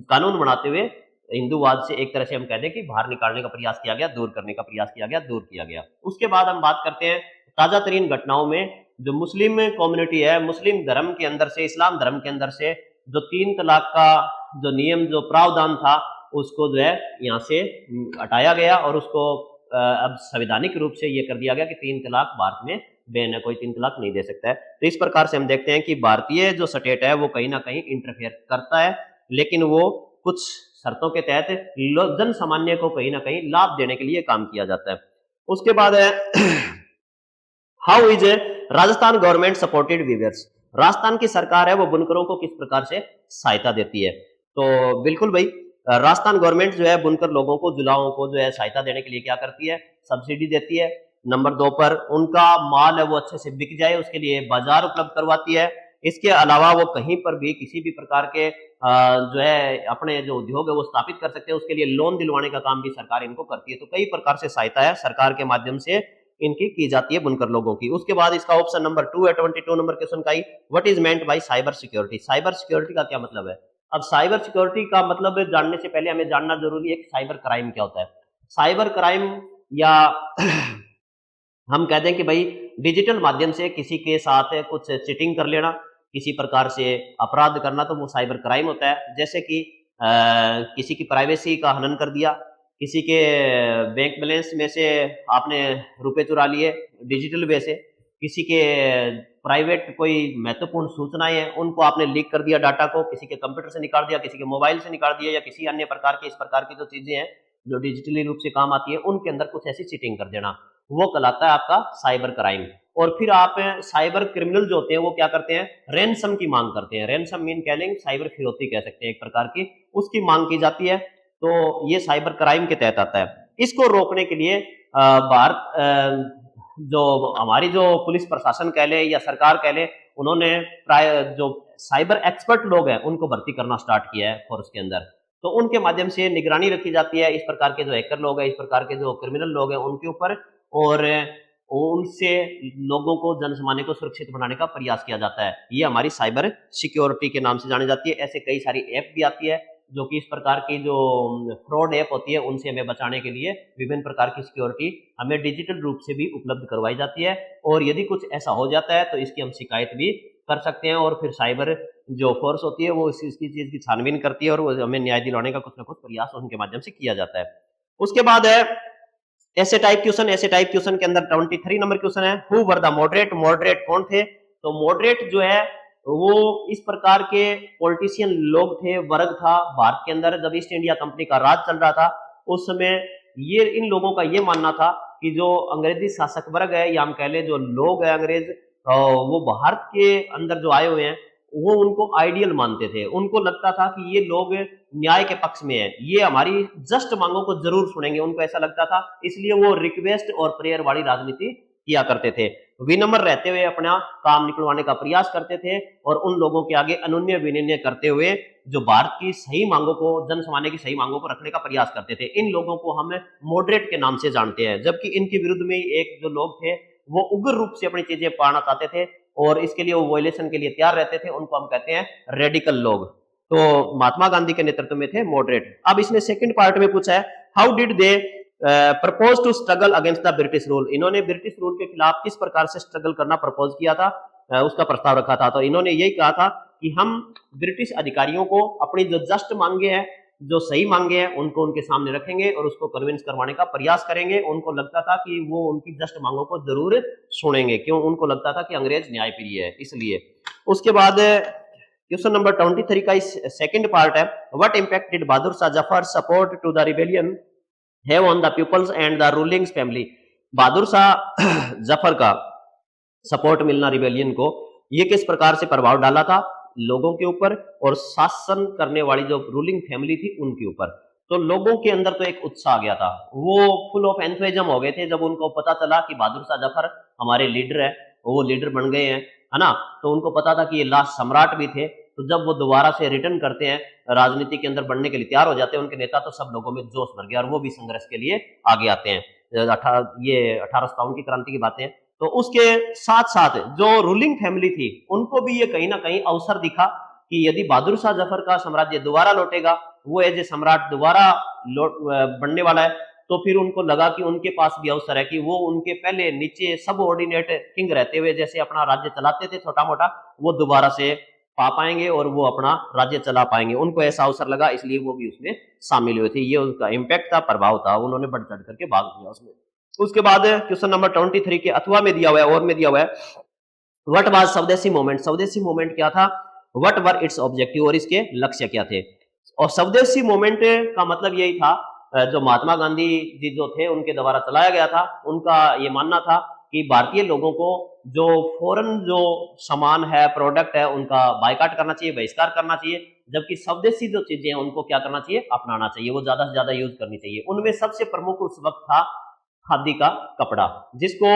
कानून बनाते हुए हिंदूवाद से एक तरह से हम कहते हैं कि बाहर निकालने का प्रयास किया गया, दूर करने का प्रयास किया गया, दूर किया गया। उसके बाद हम बात करते हैं ताजा तरीन घटनाओं में, जो मुस्लिम कम्युनिटी है, मुस्लिम धर्म के अंदर से, इस्लाम धर्म के अंदर से जो 3 तलाक का जो नियम, जो प्रावधान था, उसको जो है यहाँ से हटाया गया और उसको अब संवैधानिक रूप से ये कर दिया गया कि 3 तलाक भारत में बैन है, कोई 3 तलाक नहीं दे सकता है। तो इस प्रकार से हम देखते हैं कि भारतीय जो स्टेट है वो कहीं ना कहीं इंटरफेयर करता है, लेकिन वो कुछ शर्तों के तहत जन सामान्य को कहीं ना कहीं लाभ देने के लिए काम किया जाता है। उसके बाद है how is Rajasthan government supported weavers. Rajasthan की सरकार है वो बुनकरों को किस प्रकार से सहायता देती है। तो बिल्कुल भाई, राजस्थान गवर्नमेंट जो है बुनकर लोगों को, जुलाहों को जो है सहायता देने के लिए क्या करती है, सब्सिडी देती है। नंबर 2 पर उनका माल है वो अच्छे से बिक जाए उसके लिए बाजार उपलब्ध करवाती है। इसके अलावा वो कहीं पर भी किसी भी प्रकार के जो है अपने जो उद्योग है वो स्थापित कर सकते हैं। उसके लिए लोन दिलवाने का काम भी सरकार इनको करती है। तो कई प्रकार से सहायता है सरकार के माध्यम से इनकी की जाती है बुनकर लोगों की। उसके बाद इसका ऑप्शन नंबर 2 है 22 नंबर क्वेश्चन का ही, what is meant by cyber security. Cyber security का क्या मतलब है? अब साइबर सिक्योरिटी का मतलब जानने से पहले हमें जानना जरूरी है कि साइबर क्राइम क्या होता है। साइबर क्राइम या हम कहते हैं कि भाई डिजिटल माध्यम से किसी के साथ कुछ चीटिंग कर लेना, किसी प्रकार से अपराध करना, तो वो साइबर क्राइम होता है। जैसे कि किसी की प्राइवेसी का हनन कर दिया, किसी के बैंक बैलेंस में से आपने रुपए चुरा लिए डिजिटल वे से, किसी के प्राइवेट कोई महत्वपूर्ण सूचनाएं हैं उनको आपने लीक कर दिया डाटा को, किसी के कंप्यूटर से निकाल दिया, किसी के मोबाइल से निकाल दिया, या किसी अन्य प्रकार के इस प्रकार की जो चीजें हैं जो डिजिटली रूप से काम आती है उनके अंदर कुछ ऐसी चीटिंग कर देना, वो कहलाता है आपका साइबर क्राइम। और फिर आप साइबर क्रिमिनल जो होते हैं वो क्या करते हैं, रैनसम की मांग करते हैं। रैनसम मीन कह लेंगे साइबर फिरौती कह सकते हैं एक प्रकार की, उसकी मांग की जाती है। तो ये साइबर क्राइम के तहत आता है। इसको रोकने के लिए भारत जो हमारी जो पुलिस प्रशासन कह ले या सरकार कह ले, उन्होंने प्राय जो साइबर एक्सपर्ट लोग हैं उनको भर्ती करना स्टार्ट किया है फोर्स के अंदर। तो उनके माध्यम से निगरानी रखी जाती है इस प्रकार के जो हैकर लोग हैं, इस प्रकार के जो क्रिमिनल लोग हैं उनके ऊपर, और उनसे लोगों को जनसामान्य को सुरक्षित बनाने का प्रयास किया जाता है। ये हमारी साइबर सिक्योरिटी के नाम से जानी जाती है। ऐसे कई सारी ऐप भी आती है जो कि इस प्रकार की जो फ्रॉड ऐप होती है उनसे हमें बचाने के लिए विभिन्न प्रकार की सिक्योरिटी हमें डिजिटल रूप से भी उपलब्ध करवाई जाती है। और यदि कुछ ऐसा हो जाता है तो इसकी हम शिकायत भी कर सकते हैं, और फिर साइबर जो फोर्स होती है वो इसकी चीज की छानबीन करती है और वो हमें न्याय दिलाने का कुछ ना कुछ प्रयास उनके माध्यम से किया जाता है। उसके बाद है ऐसे टाइप क्वेश्चन। ऐसे टाइप क्वेश्चन के अंदर 23 नंबर क्वेश्चन है, who were the moderate. Moderate कौन थे? तो मॉडरेट जो है वो इस प्रकार के पॉलिटिशियन लोग थे, वर्ग था भारत के अंदर जब ईस्ट इंडिया कंपनी का राज चल रहा था उस समय। ये इन लोगों का ये मानना था कि जो अंग्रेजी शासक वर्ग है या हम कह ले जो लोग है अंग्रेज, वो भारत के अंदर जो आए हुए हैं वो उनको आइडियल मानते थे। उनको लगता था कि ये लोग न्याय के पक्ष में है, ये हमारी जस्ट मांगों को जरूर सुनेंगे, उनको ऐसा लगता था। इसलिए वो रिक्वेस्ट और प्रेयर वाली राजनीति किया करते थे। विनम्र रहते हुए अपना काम निकलवाने का प्रयास करते थे और उन लोगों के आगे अनुन्य विनम्र करते हुए जो भारत की सही मांगों को, जन सामान्य की सही मांगों को रखने का प्रयास करते थे। इन लोगों को हम मॉडरेट के नाम से जानते हैं। जबकि इनके विरुद्ध में एक जो लोग थे वो उग्र रूप से अपनी चीजें पाना चाहते थे और इसके लिए वो वायलेशन के लिए तैयार रहते थे, उनको हम कहते हैं रेडिकल लोग। तो महात्मा गांधी के नेतृत्व में थे मॉडरेट। अब इसमें सेकंड पार्ट में पूछा है, how did they propose to struggle against the British rule. इन्होंने ब्रिटिश रूल के खिलाफ किस प्रकार से स्ट्रगल करना प्रपोज किया था, उसका प्रस्ताव रखा था। तो इन्होंने यही कहा था कि हम ब्रिटिश अधिकारियों को अपनी जो जस्ट मांगे हैं, जो सही मांगे हैं, उनको उनके सामने रखेंगे और उसको कन्विंस करवाने का प्रयास करेंगे। उनको लगता था कि वो उनकी जस्ट मांगों को जरूर सुनेंगे, क्यों? उनको लगता था कि अंग्रेज न्यायप्रिय है, इसलिए। उसके बाद क्वेश्चन नंबर 23 का सेकंड पार्ट है, what impact did Bahadur Shah Zafar support to the rebellion have on the peoples and the ruling family. Bahadur Shah Zafar का सपोर्ट मिलना रिबेलियन को, ये किस प्रकार से प्रभाव डाला था लोगों के ऊपर और शासन करने वाली जो रूलिंग फैमिली थी उनके ऊपर। तो लोगों के अंदर तो एक उत्साह आ गया था, वो फुल ऑफ एंथुसिज्म हो गए थे जब उनको पता चला कि बहादुर शाह जफर हमारे लीडर है, वो लीडर बन गए हैं, है ना। तो उनको पता था कि ये लास्ट सम्राट भी थे। तो जब वो दोबारा से रिटर्न करते हैं, राजनीति के अंदर बढ़ने के लिए तैयार हो जाते हैं उनके नेता, तो सब लोगों में जोश भर गया और वो भी संघर्ष के लिए आगे आते हैं। ये 1857 की क्रांति की बातें। तो उसके साथ साथ जो रूलिंग फैमिली थी उनको भी ये कहीं ना कहीं अवसर दिखा कि यदि बहादुर शाह जफर का साम्राज्य दोबारा लौटेगा, वो एज ए सम्राट दोबारा बनने वाला है, तो फिर उनको लगा कि उनके पास भी अवसर है कि वो उनके पहले नीचे सबऑर्डिनेट किंग रहते हुए जैसे अपना राज्य चलाते थे छोटा मोटा, वो दोबारा से पा पाएंगे और वो अपना राज्य चला पाएंगे। उनको ऐसा अवसर लगा, इसलिए वो भी उसमें शामिल हुए थे। ये उसका इम्पैक्ट था, प्रभाव था, उन्होंने बढ़ चढ़ करके भाग लिया उसमें। उसके बाद क्वेश्चन नंबर 23 के अथवा में दिया हुआ है और में दिया हुआ है, व्हाट वाज स्वदेशी मूवमेंट। स्वदेशी मूवमेंट क्या था, व्हाट वर इट्स ऑब्जेक्टिव, और इसके लक्ष्य क्या थे। और स्वदेशी मूवमेंट का मतलब यही था, जो महात्मा गांधी जी जो थे उनके द्वारा चलाया गया था। उनका ये मानना था कि भारतीय लोगों को जो फॉरेन जो सामान है, प्रोडक्ट है, उनका बायकॉट करना चाहिए, बहिष्कार करना चाहिए, जबकि स्वदेशी जो चीजें हैं उनको क्या करना चाहिए, अपनाना चाहिए, वो ज्यादा से ज्यादा यूज करनी चाहिए। उनमें सबसे प्रमुख उस वक्त था खादी का कपड़ा, जिसको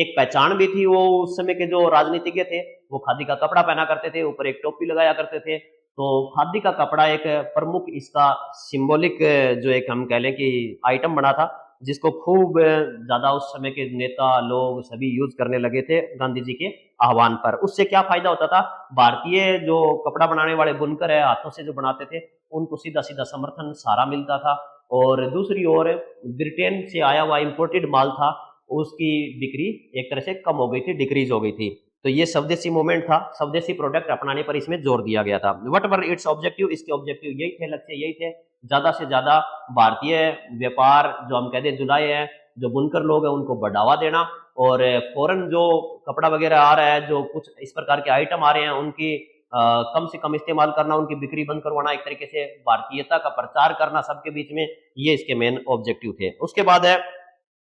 एक पहचान भी थी। वो उस समय के जो राजनीतिज्ञ थे वो खादी का कपड़ा पहना करते थे, ऊपर एक टोपी लगाया करते थे। तो खादी का कपड़ा एक प्रमुख इसका सिंबॉलिक जो एक हम कह लें कि आइटम बना था, जिसको खूब ज़्यादा उस समय के नेता लोग सभी यूज़ करने लगे थे गांधी जी के आह्वान पर। उससे क्या फ़ायदा होता था, भारतीय जो कपड़ा बनाने वाले बुनकर है, हाथों से जो बनाते थे, उनको सीधा-सीधा समर्थन, सहारा मिलता था। और दूसरी ओर ब्रिटेन से आया हुआ इम्पोर्टेड माल था, उसकी बिक्री एक तरह से कम हो गई थी, डिक्रीज़ हो गई थी। तो ये स्वदेशी मूवमेंट था, स्वदेशी प्रोडक्ट अपनाने पर इसमें जोर दिया गया था। व्हाटएवर इट्स ऑब्जेक्टिव, इसके ऑब्जेक्टिव यही थे, लक्ष्य यही थे, ज़्यादा से ज़्यादा भारतीय व्यापार जो हम कहते हैं जुलाए हैं, जो बुनकर लोग हैं उनको बढ़ावा देना, और फॉरेन जो कपड़ा वगैरह आ रहा है, जो कुछ इस प्रकार के आइटम आ रहे हैं, उनकी कम से कम इस्तेमाल करना, उनकी बिक्री बंद करवाना, एक तरीके से भारतीयता का प्रचार करना सबके बीच में, ये इसके मेन ऑब्जेक्टिव थे। उसके बाद है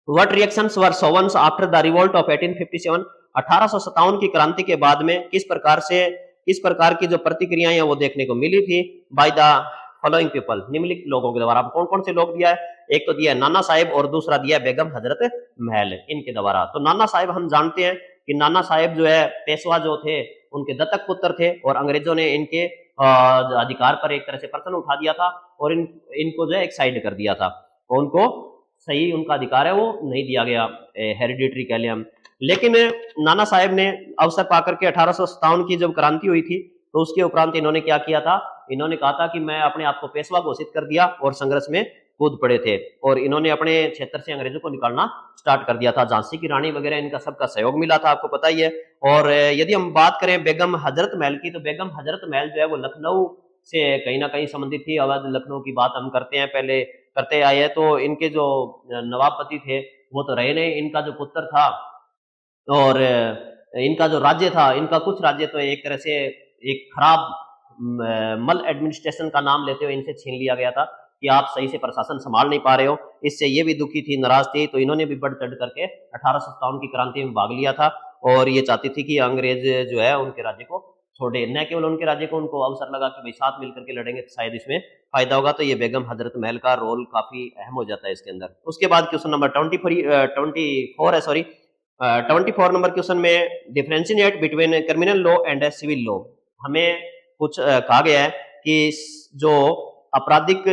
what reactions were shown after the revolt of 1857, 1857 की क्रांति के बाद में किस प्रकार की जो प्रतिक्रियाएं हैं वो देखने को मिली थी बाय द फॉलोइंग पीपल, निम्नलिखित लोगों के द्वारा। कौन कौन से लोग दिया है, एक तो दिया है नाना साहेब और दूसरा दिया है बेगम हजरत महल, इनके द्वारा। तो नाना साहेब हम जानते हैं कि नाना साहेब जो है पेशवा जो थे उनके दत्तक पुत्र थे, और अंग्रेजों ने इनके अधिकार पर एक तरह से प्रश्न उठा दिया था, और इनको जो है एक साइड कर दिया था, और उनको सही उनका अधिकार है वो नहीं दिया गया, हेरिडिटरी कह लें हम। लेकिन नाना साहेब ने अवसर पाकर के 1857 की जब क्रांति हुई थी, तो उसके उपरांत इन्होंने क्या किया था, इन्होंने कहा था कि मैं अपने आप को पेशवा घोषित कर दिया, और संघर्ष में कूद पड़े थे, और इन्होंने अपने क्षेत्र से अंग्रेजों को निकालना स्टार्ट कर दिया था। झांसी की रानी वगैरह इनका सबका सहयोग मिला था, आपको पता ही है। और यदि हम बात करें बेगम हजरत महल की, तो बेगम हजरत महल जो है वो लखनऊ से कहीं ना कहीं संबंधित थी। अवध लखनऊ की बात हम करते हैं, पहले करते आए हैं। तो इनके जो नवाबपति थे वो तो रहे नहीं, इनका जो पुत्र था, और इनका जो राज्य था, इनका कुछ राज्य तो एक तरह से एक खराब मल एडमिनिस्ट्रेशन का नाम लेते हुए इनसे छीन लिया गया था कि आप सही से प्रशासन संभाल नहीं पा रहे हो। इससे ये भी दुखी थी, नाराज थी, तो इन्होंने भी बढ़ चढ़ करके 1857 की क्रांति में भाग लिया था, और ये चाहती थी कि अंग्रेज जो है उनके राज्य को छोड़े, न केवल उनके राज्य को, उनको अवसर लगा कि भाई साथ मिलकर के लड़ेंगे तो शायद इसमें फायदा होगा। तो ये बेगम हजरत महल का रोल काफी अहम हो जाता है इसके अंदर। उसके बाद क्वेश्चन नंबर 24 है, सॉरी 24 नंबर क्वेश्चन में differentiate between criminal law and civil law, हमें कुछ कहा गया है कि जो आपराधिक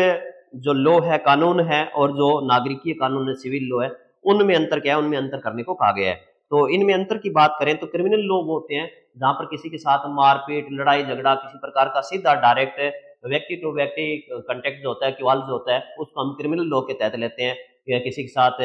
जो लॉ है, कानून है, और जो नागरिकीय कानून है, सिविल लॉ है, उनमें अंतर क्या है, उनमें अंतर करने को कहा गया है। तो इनमें अंतर की बात करें तो क्रिमिनल लॉ वो होते हैं जहां पर किसी के साथ मारपीट, लड़ाई झगड़ा, किसी प्रकार का सीधा डायरेक्ट व्यक्ति टू व्यक्ति कंटेक्ट जो होता है, किवाल जो होता है, उसको हम क्रिमिनल लॉ के तहत लेते हैं। या किसी के साथ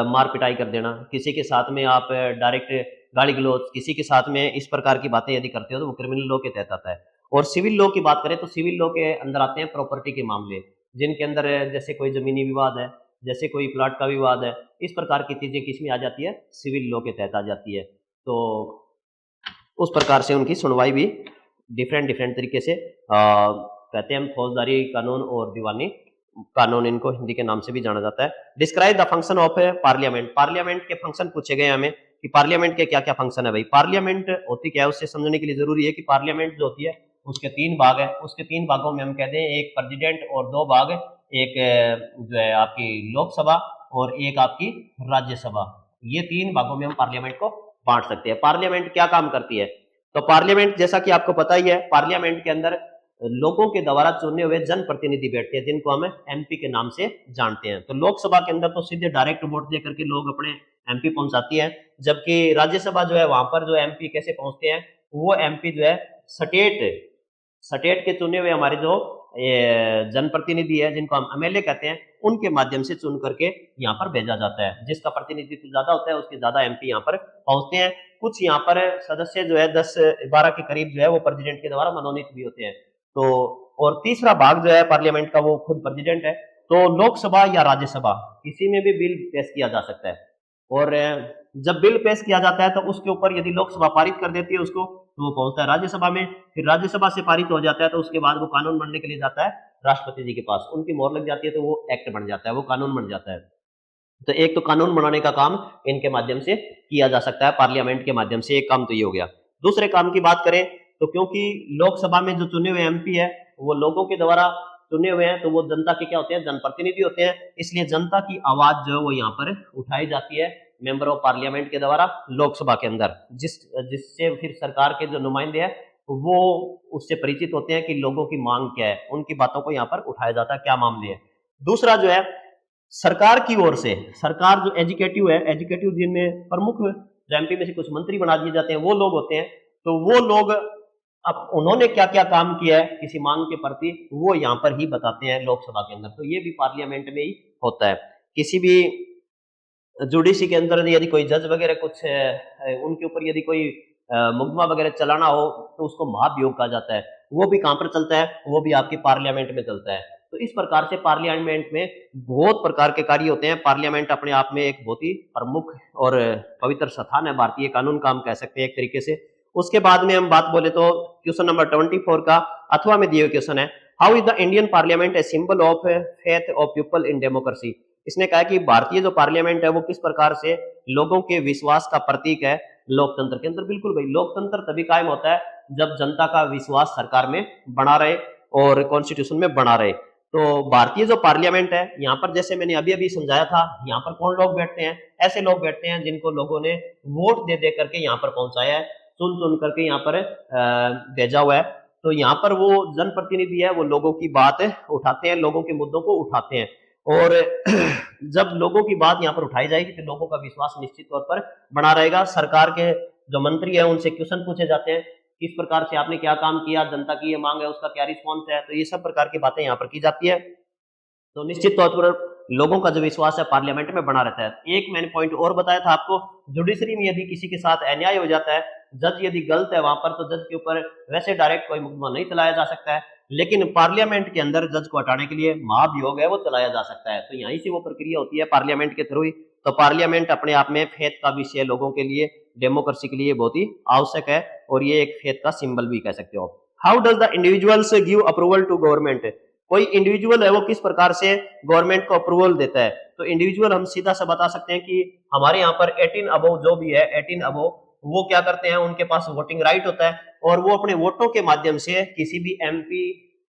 मार पिटाई कर देना, किसी के साथ में आप डायरेक्ट गाली गलौज, किसी के साथ में इस प्रकार की बातें यदि करते हो तो वो क्रिमिनल लॉ के तहत आता है। और सिविल लॉ की बात करें तो सिविल लॉ के अंदर आते हैं प्रॉपर्टी के मामले, जिनके अंदर जैसे कोई जमीनी विवाद है, जैसे कोई प्लाट का विवाद है, इस प्रकार की चीजें किसमें आ जाती है, सिविल लॉ के तहत आ जाती है। तो उस प्रकार से उनकी सुनवाई भी डिफरेंट डिफरेंट तरीके से कहते हैं हम, फौजदारी कानून और दीवानी कानून, इनको हिंदी के नाम से भी जाना जाता है। Describe the function of parliament, parliament के फंक्शन पूछे गए हमें कि पार्लियामेंट के क्या क्या फंक्शन है। भाई पार्लियामेंट होती क्या है, उससे समझने के लिए जरूरी है कि पार्लियामेंट जो होती है उसके 3 भाग है। उसके 3 भागों में हम कहते हैं एक प्रेसिडेंट और 2 भाग, एक जो है आपकी लोकसभा और एक आपकी राज्यसभा। ये 3 भागों में हम पार्लियामेंट को बांट सकते हैं। पार्लियामेंट क्या काम करती है, तो पार्लियामेंट जैसा कि आपको पता ही है, पार्लियामेंट के अंदर लोगों के द्वारा चुने हुए जनप्रतिनिधि बैठते हैं, जिनको हम एमपी के नाम से जानते हैं। तो लोकसभा के अंदर तो सीधे डायरेक्ट वोट दे करके लोग अपने एमपी पहुंचाती है, जबकि राज्यसभा जो है वहां पर जो एमपी कैसे पहुंचते हैं, वो एमपी जो है स्टेट के चुने हुए हमारे जो जनप्रतिनिधि है, जिनको हम एमएलए कहते हैं, उनके माध्यम से चुन करके यहाँ पर भेजा जाता है। जिसका प्रतिनिधित्व ज्यादा होता है उसके ज्यादा एमपी यहाँ पर पहुंचते हैं। कुछ यहाँ पर सदस्य जो है 10-12 के करीब जो है वो प्रेसिडेंट के द्वारा मनोनीत भी होते हैं। तो और तीसरा भाग जो है पार्लियामेंट का वो खुद प्रेसिडेंट है। तो लोकसभा या राज्यसभा किसी में भी बिल पेश किया जा सकता है, और जब बिल पेश किया जाता है तो उसके ऊपर यदि लोकसभा पारित कर देती है उसको, तो वो पहुंचता है राज्यसभा में। फिर राज्यसभा से पारित हो जाता है तो उसके बाद वो कानून बनने के लिए जाता है राष्ट्रपति जी के पास, उनकी मोहर लग जाती है तो वो एक्ट बन जाता है, वो कानून बन जाता है। तो एक तो कानून बनाने का काम इनके माध्यम से किया जा सकता है, पार्लियामेंट के माध्यम से। एक काम तो ये हो गया। दूसरे काम की बात करें तो क्योंकि लोकसभा में जो चुने हुए एमपी है वो लोगों के द्वारा चुने हुए हैं, तो वो जनता के क्या होते हैं, जनप्रतिनिधि होते हैं, इसलिए जनता की आवाज जो है वो यहाँ पर उठाई जाती है। मेंबर ऑफ पार्लियामेंट के द्वारा लोकसभा के अंदर, जिससे फिर सरकार के जो नुमाइंदे हैं वो उससे परिचित होते हैं कि लोगों की मांग क्या है, उनकी बातों को यहाँ पर उठाया जाता है, क्या मामले हैं। दूसरा जो है सरकार की ओर से, सरकार जो एजुकेटिव है, एजुकेटिव जिनमें प्रमुख जो एमपी में से कुछ मंत्री बना दिए जाते हैं वो लोग होते हैं, तो वो लोग अब उन्होंने क्या क्या काम किया है किसी मांग के प्रति वो यहाँ पर ही बताते हैं लोकसभा के अंदर। तो ये भी पार्लियामेंट में ही होता है। किसी भी जुडिशरी के अंदर यदि कोई जज वगैरह कुछ उनके ऊपर यदि कोई मुकदमा वगैरह चलाना हो तो उसको महाभियोग कहा जाता है, वो भी कहाँ पर चलता है, वो भी आपकी पार्लियामेंट में चलता है। तो इस प्रकार से पार्लियामेंट में बहुत प्रकार के कार्य होते हैं। पार्लियामेंट अपने आप में एक बहुत ही प्रमुख और पवित्र स्थान है, भारतीय कानून का हम कह सकते हैं एक तरीके से। उसके बाद में हम बात बोले तो क्वेश्चन नंबर 24 का अथवा में दिए क्वेश्चन है, how is the Indian parliament a symbol of faith of people in democracy. इसने कहा कि भारतीय जो पार्लियामेंट है वो किस प्रकार से लोगों के विश्वास का प्रतीक है लोकतंत्र के अंदर। बिल्कुल भाई, लोकतंत्र तभी कायम होता है जब जनता का विश्वास सरकार में बना रहे और कॉन्स्टिट्यूशन में बना रहे। तो भारतीय जो पार्लियामेंट है यहाँ पर जैसे मैंने अभी अभी समझाया था, यहाँ पर कौन लोग बैठते हैं, ऐसे लोग बैठते हैं जिनको लोगों ने वोट दे दे करके यहाँ पर पहुंचाया है, चुन चुन करके यहाँ पर भेजा हुआ है। तो यहाँ पर वो जनप्रतिनिधि है, वो लोगों की बात उठाते हैं, लोगों के मुद्दों को उठाते हैं, और जब लोगों की बात यहाँ पर उठाई जाएगी तो लोगों का विश्वास निश्चित तौर पर बना रहेगा। सरकार के जो मंत्री है उनसे क्वेश्चन पूछे जाते हैं, किस प्रकार से आपने क्या काम किया, जनता की ये मांग है उसका क्या रिस्पॉन्स है, तो ये सब प्रकार की बातें यहाँ पर की जाती है। तो निश्चित तौर पर लोगों का जो विश्वास है पार्लियामेंट में बना रहता है। एक मैंने पॉइंट और बताया था आपको, जुडिशरी में यदि किसी के साथ अन्याय हो जाता है, जज यदि गलत है वहां पर, तो जज के ऊपर वैसे डायरेक्ट कोई मुकदमा नहीं चलाया जा सकता है, लेकिन पार्लियामेंट के अंदर जज को हटाने के लिए महाभियोग है वो चलाया जा सकता है। तो यहीं से वो प्रक्रिया होती है पार्लियामेंट के थ्रू ही। तो पार्लियामेंट अपने आप में फेथ का विषय लोगों के लिए, डेमोक्रेसी के लिए बहुत ही आवश्यक है, और ये एक फेथ का सिंबल भी कह सकते हो। How does the individuals give approval to government. कोई इंडिविजुअल है वो किस प्रकार से गवर्नमेंट को अप्रूवल देता है। तो इंडिविजुअल हम सीधा सा बता सकते हैं कि हमारे यहाँ पर 18 अबव जो भी है, 18 अबव वो क्या करते हैं, उनके पास वोटिंग राइट होता है, और वो अपने वोटों के माध्यम से किसी भी एमपी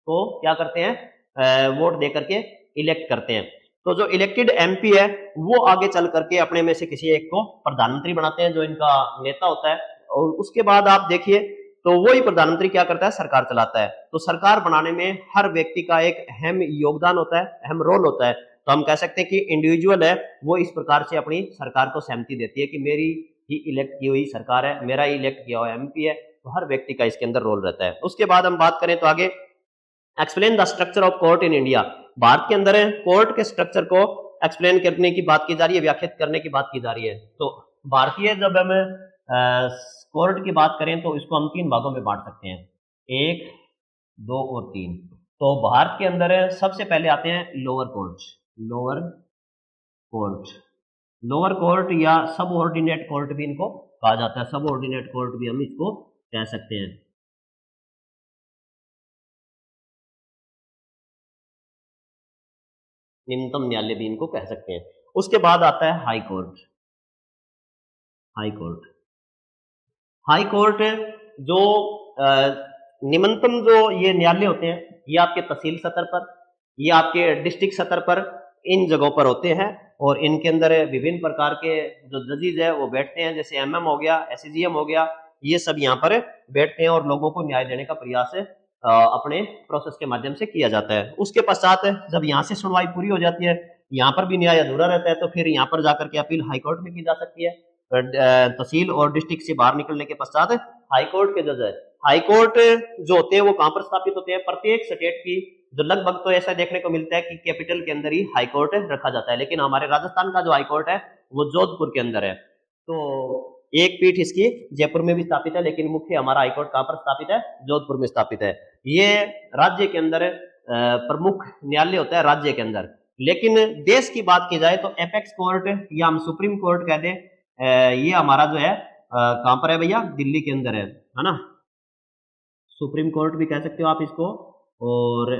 को क्या करते हैं, वोट दे करके इलेक्ट करते हैं। तो जो इलेक्टेड एमपी है वो आगे चल करके अपने में से किसी एक को प्रधानमंत्री बनाते हैं, जो इनका नेता होता है, और उसके बाद आप देखिए तो वही प्रधानमंत्री क्या करता है, सरकार चलाता है। तो सरकार बनाने में हर व्यक्ति का एक अहम योगदान होता है, अहम रोल होता है। तो हम कह सकते हैं कि इंडिविजुअल है वो इस प्रकार से अपनी सरकार को सहमति देती है कि मेरी ही इलेक्ट की हुई सरकार है, मेरा ही इलेक्ट किया हुआ एमपी है। तो हर व्यक्ति का इसके अंदर रोल रहता है। उसके बाद हम बात करें तो आगे, explain the structure of court in India. Bharat के अंदर कोर्ट के स्ट्रक्चर को एक्सप्लेन करने की बात की जा रही है, व्याख्यात करने की बात की जा रही है। तो भारतीय जब हम कोर्ट की बात करें तो इसको हम 3 भागों में बांट सकते हैं, 1, 2 और 3। तो भारत के अंदर सबसे पहले आते हैं lower court. Lower court, lower court या सब ऑर्डिनेट कोर्ट भी इनको कहा जाता है, सब ऑर्डिनेट कोर्ट भी हम इसको कह सकते हैं। निम्नतम न्यायालय भी इनको कह सकते हैं। उसके बाद आता है high court. High court, high court जो निम्नतम जो ये न्यायालय होते हैं, ये आपके तहसील स्तर पर, ये आपके डिस्ट्रिक्ट स्तर पर, इन जगहों पर होते हैं, और इनके अंदर विभिन्न प्रकार के जो जजेज है वो बैठते हैं, जैसे एमएम हो गया, एसजीएम हो गया, ये सब यहाँ पर बैठते हैं और लोगों को न्याय देने का प्रयास अपने प्रोसेस के माध्यम से किया जाता है। उसके पश्चात जब यहाँ से सुनवाई पूरी हो जाती है, यहाँ पर भी न्याय अधूरा रहता है, तो फिर यहाँ पर जाकर के अपील हाईकोर्ट में की जा सकती है। तहसील और डिस्ट्रिक्ट से बाहर निकलने के पश्चात हाईकोर्ट के जज है, हाईकोर्ट जो होते हैं वो कहाँ पर स्थापित होते हैं, प्रत्येक स्टेट की जो लगभग तो ऐसा देखने को मिलता है कि कैपिटल के अंदर ही हाईकोर्ट रखा जाता है, लेकिन हमारे राजस्थान का जो हाईकोर्ट है वो जोधपुर के अंदर है। तो एक पीठ इसकी जयपुर में भी स्थापित है, लेकिन मुख्य हमारा हाईकोर्ट कहाँ पर स्थापित है, जोधपुर में स्थापित है। ये राज्य के अंदर प्रमुख न्यायालय होता है राज्य के अंदर। लेकिन देश की बात की जाए तो एपेक्स कोर्ट या हम सुप्रीम कोर्ट कहते हैं, ये हमारा जो है कहाँ पर है भैया, दिल्ली के अंदर है ना। सुप्रीम कोर्ट भी कह सकते हो आप इसको, और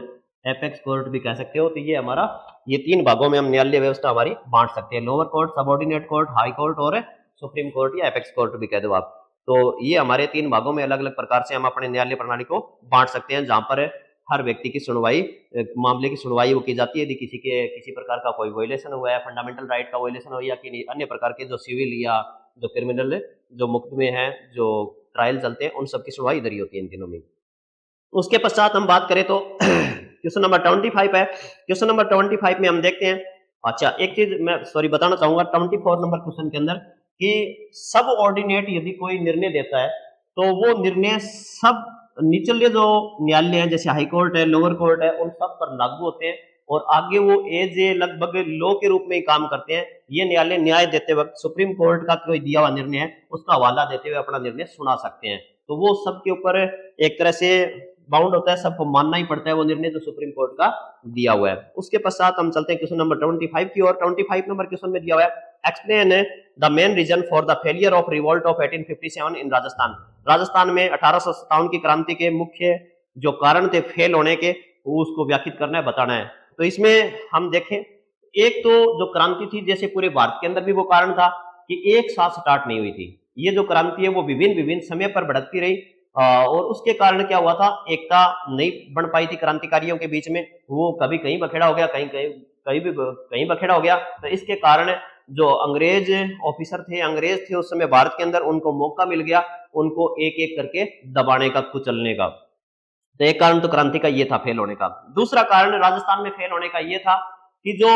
एपेक्स कोर्ट भी कह सकते हो। तो ये हमारा, ये 3 भागों में हम न्यायालय व्यवस्था हमारी बांट सकते हैं, lower court, subordinate court, high court और सुप्रीम कोर्ट या एपेक्स कोर्ट भी कह दो आप। तो ये हमारे 3 भागों में अलग अलग प्रकार से हम अपने न्यायालय प्रणाली को बांट सकते हैं, जहां पर हर व्यक्ति की सुनवाई, मामले की सुनवाई वो की जाती है। यदि किसी प्रकार का कोई वायलेशन हुआ है, फंडामेंटल राइट का वायलेशन हो या किन्हीं अन्य प्रकार के जो सिविल या जो क्रिमिनल जो मुकदमे हैं, जो ट्रायल चलते हैं, उन सब की सुनवाई इधर ही होती है इन दिनों में। उसके पश्चात हम बात करें तो क्वेश्चन नंबर 25 है। क्वेश्चन नंबर 25 में हम देखते हैं, अच्छा एक चीज मैं सॉरी बताना चाहूंगा 24 नंबर क्वेश्चन के अंदर कि सब ऑर्डिनेट यदि कोई निर्णय देता है तो वो निर्णय सब निचले जो न्यायालय है जैसे हाई कोर्ट है, लोअर कोर्ट है, उन सब पर लागू होते हैं और आगे वो एज ए लगभग लॉ के रूप में ही काम करते हैं। ये न्यायालय न्याय देते वक्त सुप्रीम कोर्ट का कोई दिया हुआ निर्णय है उसका हवाला देते हुए अपना निर्णय सुना सकते हैं। तो वो सबके ऊपर एक तरह से बाउंड होता है, सबको मानना ही पड़ता है वो निर्णय जो सुप्रीम कोर्ट का दिया हुआ है। उसके पश्चात हम चलते हैं क्वेश्चन नंबर 25 की ओर। 25 नंबर क्वेश्चन में दिया हुआ है, explain the main reason for the failure of revolt of 1857 in Rajasthan. Rajasthan में 1857 की क्रांति के मुख्य जो कारण थे फेल होने के, वो उसको व्याख्यात करना है, बताना है। तो इसमें हम देखें, एक तो जो क्रांति थी जैसे पूरे भारत के अंदर भी वो कारण था कि एक साथ स्टार्ट नहीं हुई थी। ये जो क्रांति है वो विभिन्न समय पर भड़कती रही और उसके कारण क्या हुआ था, एकता नहीं बन पाई थी क्रांतिकारियों के बीच में। वो कभी कहीं बखेड़ा हो गया, कहीं बखेड़ा हो गया। तो इसके कारण जो अंग्रेज ऑफिसर थे, अंग्रेज थे उस समय भारत के अंदर, उनको मौका मिल गया उनको एक एक करके दबाने का, कुचलने का। तो एक कारण तो क्रांति का ये था फेल होने का। दूसरा कारण राजस्थान में फेल होने का ये था कि जो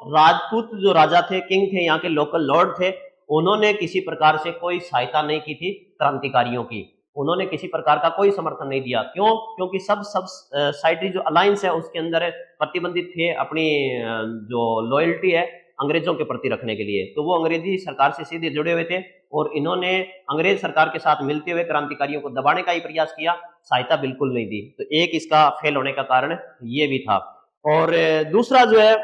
राजपूत जो राजा थे, किंग थे, यहाँ के लोकल लॉर्ड थे, उन्होंने किसी प्रकार से कोई सहायता नहीं की थी क्रांतिकारियों की। उन्होंने किसी प्रकार का कोई समर्थन नहीं दिया। क्यों? क्योंकि सब साइड जो अलायंस है उसके अंदर प्रतिबंधित थे अपनी जो लॉयल्टी है अंग्रेजों के प्रति रखने के लिए। तो वो अंग्रेजी सरकार से सीधे जुड़े हुए थे और इन्होंने अंग्रेज सरकार के साथ मिलते हुए क्रांतिकारियों को दबाने का ही प्रयास किया, सहायता बिल्कुल नहीं दी। तो एक इसका फेल होने का कारण ये भी था। और दूसरा जो है,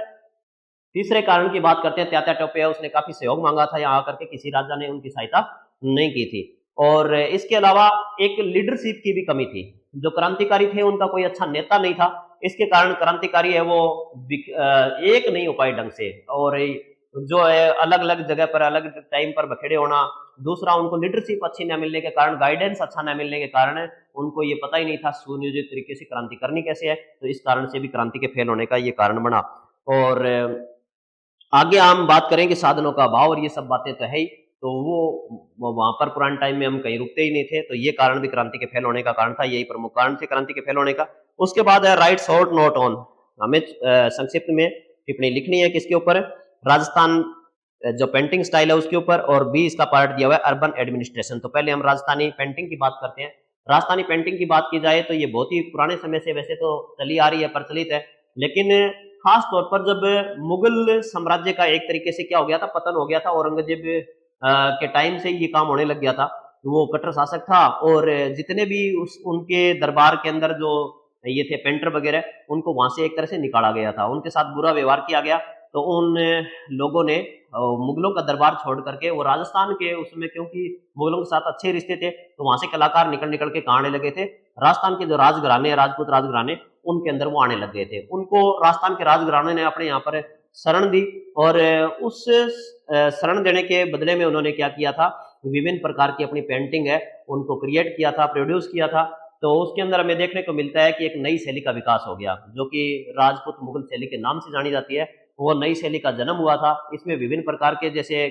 तीसरे कारण की बात करते हैं, तात्या टोपे, उसने काफी सहयोग मांगा था यहाँ आकर के, किसी राजा ने उनकी सहायता नहीं की थी। और इसके अलावा एक लीडरशिप की भी कमी थी। जो क्रांतिकारी थे उनका कोई अच्छा नेता नहीं था, इसके कारण क्रांतिकारी है वो एक नहीं हो पाए ढंग से, और जो है अलग अलग जगह पर अलग टाइम पर बखेड़े होना। दूसरा, उनको लीडरशिप अच्छी न मिलने के कारण, गाइडेंस अच्छा न मिलने के कारण उनको ये पता ही नहीं था सुनियोजित तरीके से क्रांति करनी कैसे है। तो इस कारण से भी क्रांति के फेल होने का ये कारण बना। और आगे हम बात करेंगे साधनों का अभाव, और ये सब बातें तो है ही। तो वो वहां पर पुराने टाइम में हम कहीं रुकते ही नहीं थे, तो ये कारण भी क्रांति के फेल होने का कारण था। यही प्रमुख कारण थे क्रांति के फेल होने का। उसके बाद है राइट शॉर्ट नोट ऑन, हमें संक्षिप्त में टिप्पणी लिखनी है किसके ऊपर, राजस्थान जो पेंटिंग स्टाइल है उसके ऊपर, और बी इसका पार्ट दिया हुआ है अर्बन एडमिनिस्ट्रेशन। तो पहले हम राजस्थानी पेंटिंग की बात करते हैं। राजस्थानी पेंटिंग की बात की जाए तो ये बहुत ही पुराने समय से वैसे तो चली आ रही है, प्रचलित है, लेकिन खास तौर पर जब मुगल साम्राज्य का एक तरीके से क्या हो गया था, पतन हो गया था, औरंगजेब के टाइम से ये काम होने लग गया था। वो कट्टर शासक था और जितने भी उनके दरबार के अंदर जो ये थे पेंटर वगैरह, उनको वहां से एक तरह से निकाला गया था, उनके साथ बुरा व्यवहार किया गया। तो उन लोगों ने मुगलों का दरबार छोड़ करके वो राजस्थान के, उसमें क्योंकि मुगलों के साथ अच्छे रिश्ते थे, तो वहां से कलाकार निकल निकल के कहाँ आने लगे थे, राजस्थान के जो राजघराने, राजपूत राजघराने, उनके अंदर वो आने लग गए थे। उनको राजस्थान के राजघराने ने अपने यहाँ पर शरण दी, और उस शरण देने के बदले में उन्होंने क्या किया था, विभिन्न प्रकार की अपनी पेंटिंग है उनको क्रिएट किया था, प्रोड्यूस किया था। तो उसके अंदर हमें देखने को मिलता है कि एक नई शैली का विकास हो गया, जो कि राजपूत मुगल शैली के नाम से जानी जाती है। वो नई शैली का जन्म हुआ था। इसमें विभिन्न प्रकार के, जैसे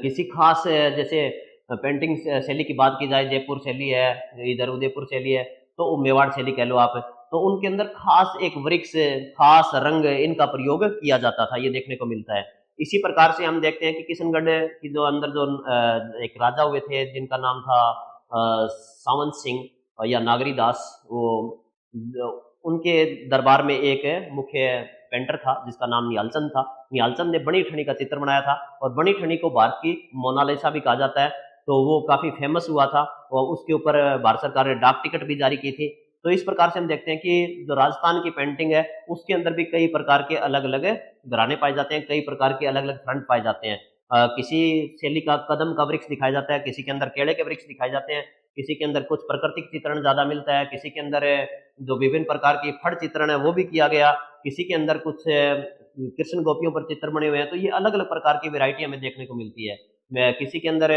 किसी खास जैसे पेंटिंग शैली की बात की जाए, जयपुर शैली है, इधर उदयपुर शैली है, तो मेवाड़ शैली कह लो आप, तो उनके अंदर खास एक वृक्ष, खास रंग, इनका प्रयोग किया जाता था, ये देखने को मिलता है। इसी प्रकार से हम देखते हैं कि किशनगढ़ की जो अंदर जो एक राजा हुए थे जिनका नाम था सावंत सिंह या नागरी दास, वो उनके दरबार में एक मुख्य पेंटर था जिसका नाम निहालचंद था। निहालचंद ने बनी ठनी का चित्र बनाया था, और बनी ठनी को भारत की मोनालिसा भी कहा जाता है। तो वो काफी फेमस हुआ था, और उसके ऊपर भारत सरकार ने डाक टिकट भी जारी की थी। तो इस प्रकार से हम देखते हैं कि जो राजस्थान की पेंटिंग है उसके अंदर भी कई प्रकार के अलग अलग घराने पाए जाते हैं, कई प्रकार के अलग अलग फ्रंट पाए जाते हैं। किसी शैली का कदम का वृक्ष दिखाया जाता है, किसी के अंदर केले के वृक्ष दिखाए जाते हैं, किसी के अंदर कुछ प्राकृतिक चित्रण ज्यादा मिलता है, किसी के अंदर जो विभिन्न प्रकार की फड़ चित्रण है वो भी किया गया, किसी के अंदर कुछ कृष्ण गोपियों पर चित्र बने हुए हैं। तो ये अलग अलग प्रकार की वैरायटी हमें देखने को मिलती है। किसी के अंदर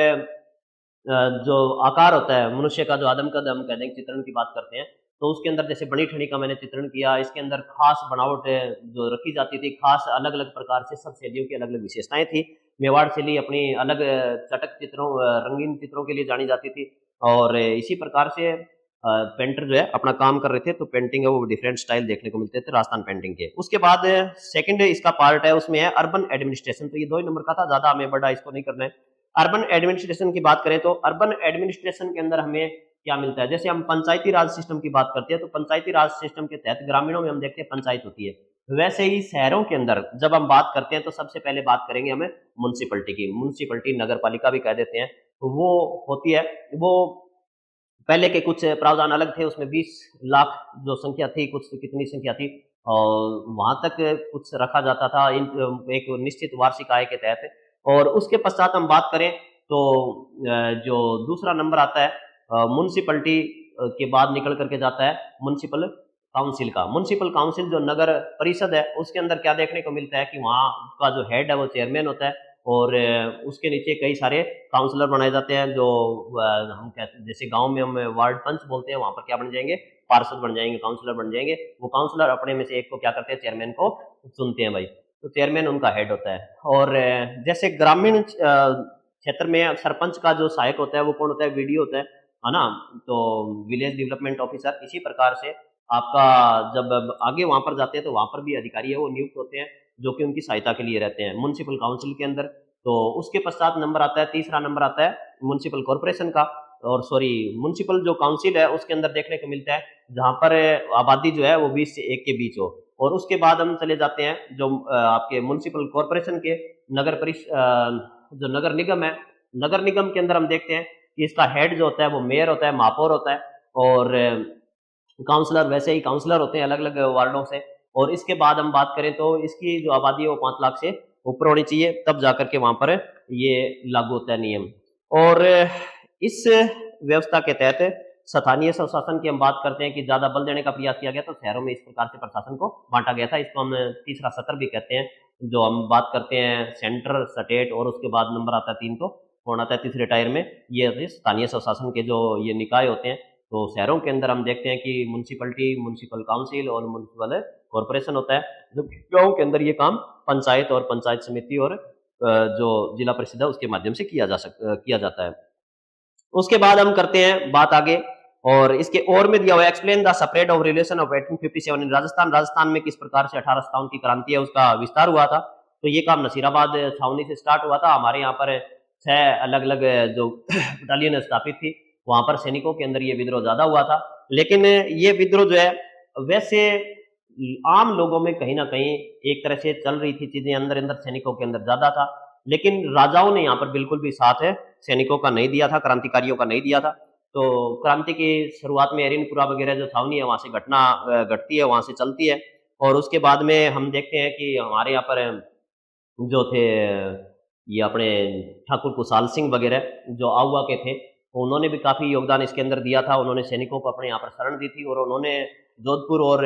जो आकार होता है मनुष्य का, जो आदम कद हम कहते हैं चित्रण की बात करते हैं, तो उसके अंदर जैसे बनी ठनी का मैंने चित्रण किया, इसके अंदर खास बनावट जो रखी जाती थी, खास अलग-अलग प्रकार से सब शैलियों की अलग-अलग विशेषताएँ थी। मेवाड़ शैली अपनी अलग चटक चित्रों रंगीन चित्रों के लिए जानी जाती थी और इसी प्रकार से पेंटर जो है अपना काम कर रहे थे, तो पेंटिंग है वो डिफरेंट स्टाइल देखने को मिलते थे राजस्थान पेंटिंग के। उसके बाद सेकंड इसका पार्ट है, उसमें है अर्बन एडमिनिस्ट्रेशन, तो ये 2 ही नंबर का था, ज़्यादा हमें बड़ा इसको नहीं करना है। अर्बन एडमिनिस्ट्रेशन की बात करें तो अर्बन एडमिनिस्ट्रेशन के अंदर हमें क्या मिलता है? जैसे हम पंचायती राज सिस्टम की बात करते हैं, तो पंचायती राज सिस्टम के तहत ग्रामीणों में हम देखते हैं पंचायत होती है। वैसे ही शहरों के अंदर जब हम बात करते हैं, तो सबसे पहले बात करेंगे हमें म्युनिसिपैलिटी की। म्युनिसिपैलिटी नगर पालिका भी कह देते हैं, तो वो होती है, वो पहले के कुछ प्रावधान अलग थे, उसमें 20 लाख जो संख्या थी, कुछ कितनी संख्या थी और वहाँ तक कुछ रखा जाता था एक निश्चित वार्षिक आय के तहत। और उसके पश्चात हम बात करें तो जो दूसरा नंबर आता है म्युनिसिपैलिटी के बाद निकल करके जाता है म्युनिसिपल काउंसिल का। म्युनिसिपल काउंसिल जो नगर परिषद है, उसके अंदर क्या देखने को मिलता है कि वहाँ का जो हेड है वो चेयरमैन होता है और उसके नीचे कई सारे काउंसलर बनाए जाते हैं जो हम कहते हैं, जैसे गांव में हम वार्ड पंच बोलते हैं, वहां पर क्या बन जाएंगे? पार्षद बन जाएंगे, काउंसलर बन जाएंगे। वो काउंसलर अपने में से एक को क्या करते हैं? चेयरमैन को चुनते हैं भाई, तो चेयरमैन उनका हेड होता है। और जैसे ग्रामीण क्षेत्र में सरपंच का जो सहायक होता है वो कौन होता है? वीडीओ होता है ना? तो विलेज डेवलपमेंट ऑफिसर। इसी प्रकार से आपका जब आगे वहां पर जाते हैं तो वहां पर भी अधिकारी है वो नियुक्त होते हैं जो कि उनकी सहायता के लिए रहते हैं म्युनिसिपल काउंसिल के अंदर। तो उसके पश्चात नंबर आता है, तीसरा नंबर आता है म्युनिसिपल कॉर्पोरेशन का, और सॉरी म्युनिसिपल जो काउंसिल है उसके अंदर देखने को मिलता है जहां पर आबादी जो है वो 20 से 1 के बीच हो। और उसके बाद हम चले जाते हैं जो आपके म्युनिसिपल कॉर्पोरेशन के नगर जो नगर निगम है, नगर निगम के अंदर हम देखते हैं कि इसका हेड जो होता है वो मेयर होता है, महापौर होता है और काउंसलर वैसे ही काउंसलर होते हैं अलग अलग वार्डों से। और इसके बाद हम बात करें तो इसकी जो आबादी है वो 5 लाख से ऊपर होनी चाहिए, तब जाकर के वहां पर ये लागू होता है नियम। और इस व्यवस्था के तहत स्थानीय स्वशासन की हम बात करते हैं कि ज्यादा बल देने का प्रयास किया गया, तो शहरों में इस प्रकार से प्रशासन को बांटा गया था। इसको हम तीसरा सत्र भी कहते हैं। जो हम बात करते हैं सेंटर, स्टेट और उसके बाद नंबर आता है 3, तो कौन आता है तीसरे टायर में? ये स्थानीय स्वशासन के जो ये निकाय होते हैं। तो शहरों के अंदर हम देखते हैं कि म्युनिसिपैलिटी, म्युनिसिपल काउंसिल और म्युनिसिपल कॉर्पोरेशन होता है। जबकि गाँव के अंदर ये काम पंचायत और पंचायत समिति और जो जिला परिषद है उसके माध्यम से किया जाता है। उसके बाद हम करते हैं बात आगे, और इसके और में दिया हुआ explain the spread of revolution of 1857 in Rajasthan. Rajasthan में किस प्रकार से 1857 की क्रांति है उसका विस्तार हुआ था। तो ये काम नसीराबाद छावनी से स्टार्ट हुआ था। हमारे यहाँ पर 6 अलग अलग जो बटालियन स्थापित थी, वहां पर सैनिकों के अंदर ये विद्रोह ज्यादा हुआ था। लेकिन ये विद्रोह जो है वैसे आम लोगों में कहीं ना कहीं एक तरह से चल रही थी चीजें, अंदर अंदर सैनिकों के अंदर ज्यादा था। लेकिन राजाओं ने यहाँ पर बिल्कुल भी साथ है सैनिकों का नहीं दिया था, क्रांतिकारियों का नहीं दिया था। तो क्रांति की शुरुआत में एरिनपुरा वगैरह जो छावनी है वहां से घटना घटती है, वहां से चलती है। और उसके बाद में हम देखते हैं कि हमारे यहाँ पर जो थे ये अपने ठाकुर कुशाल सिंह वगैरह जो आउवा के थे, उन्होंने भी काफी योगदान इसके अंदर दिया था। उन्होंने सैनिकों को अपने यहाँ पर शरण दी थी और उन्होंने जोधपुर और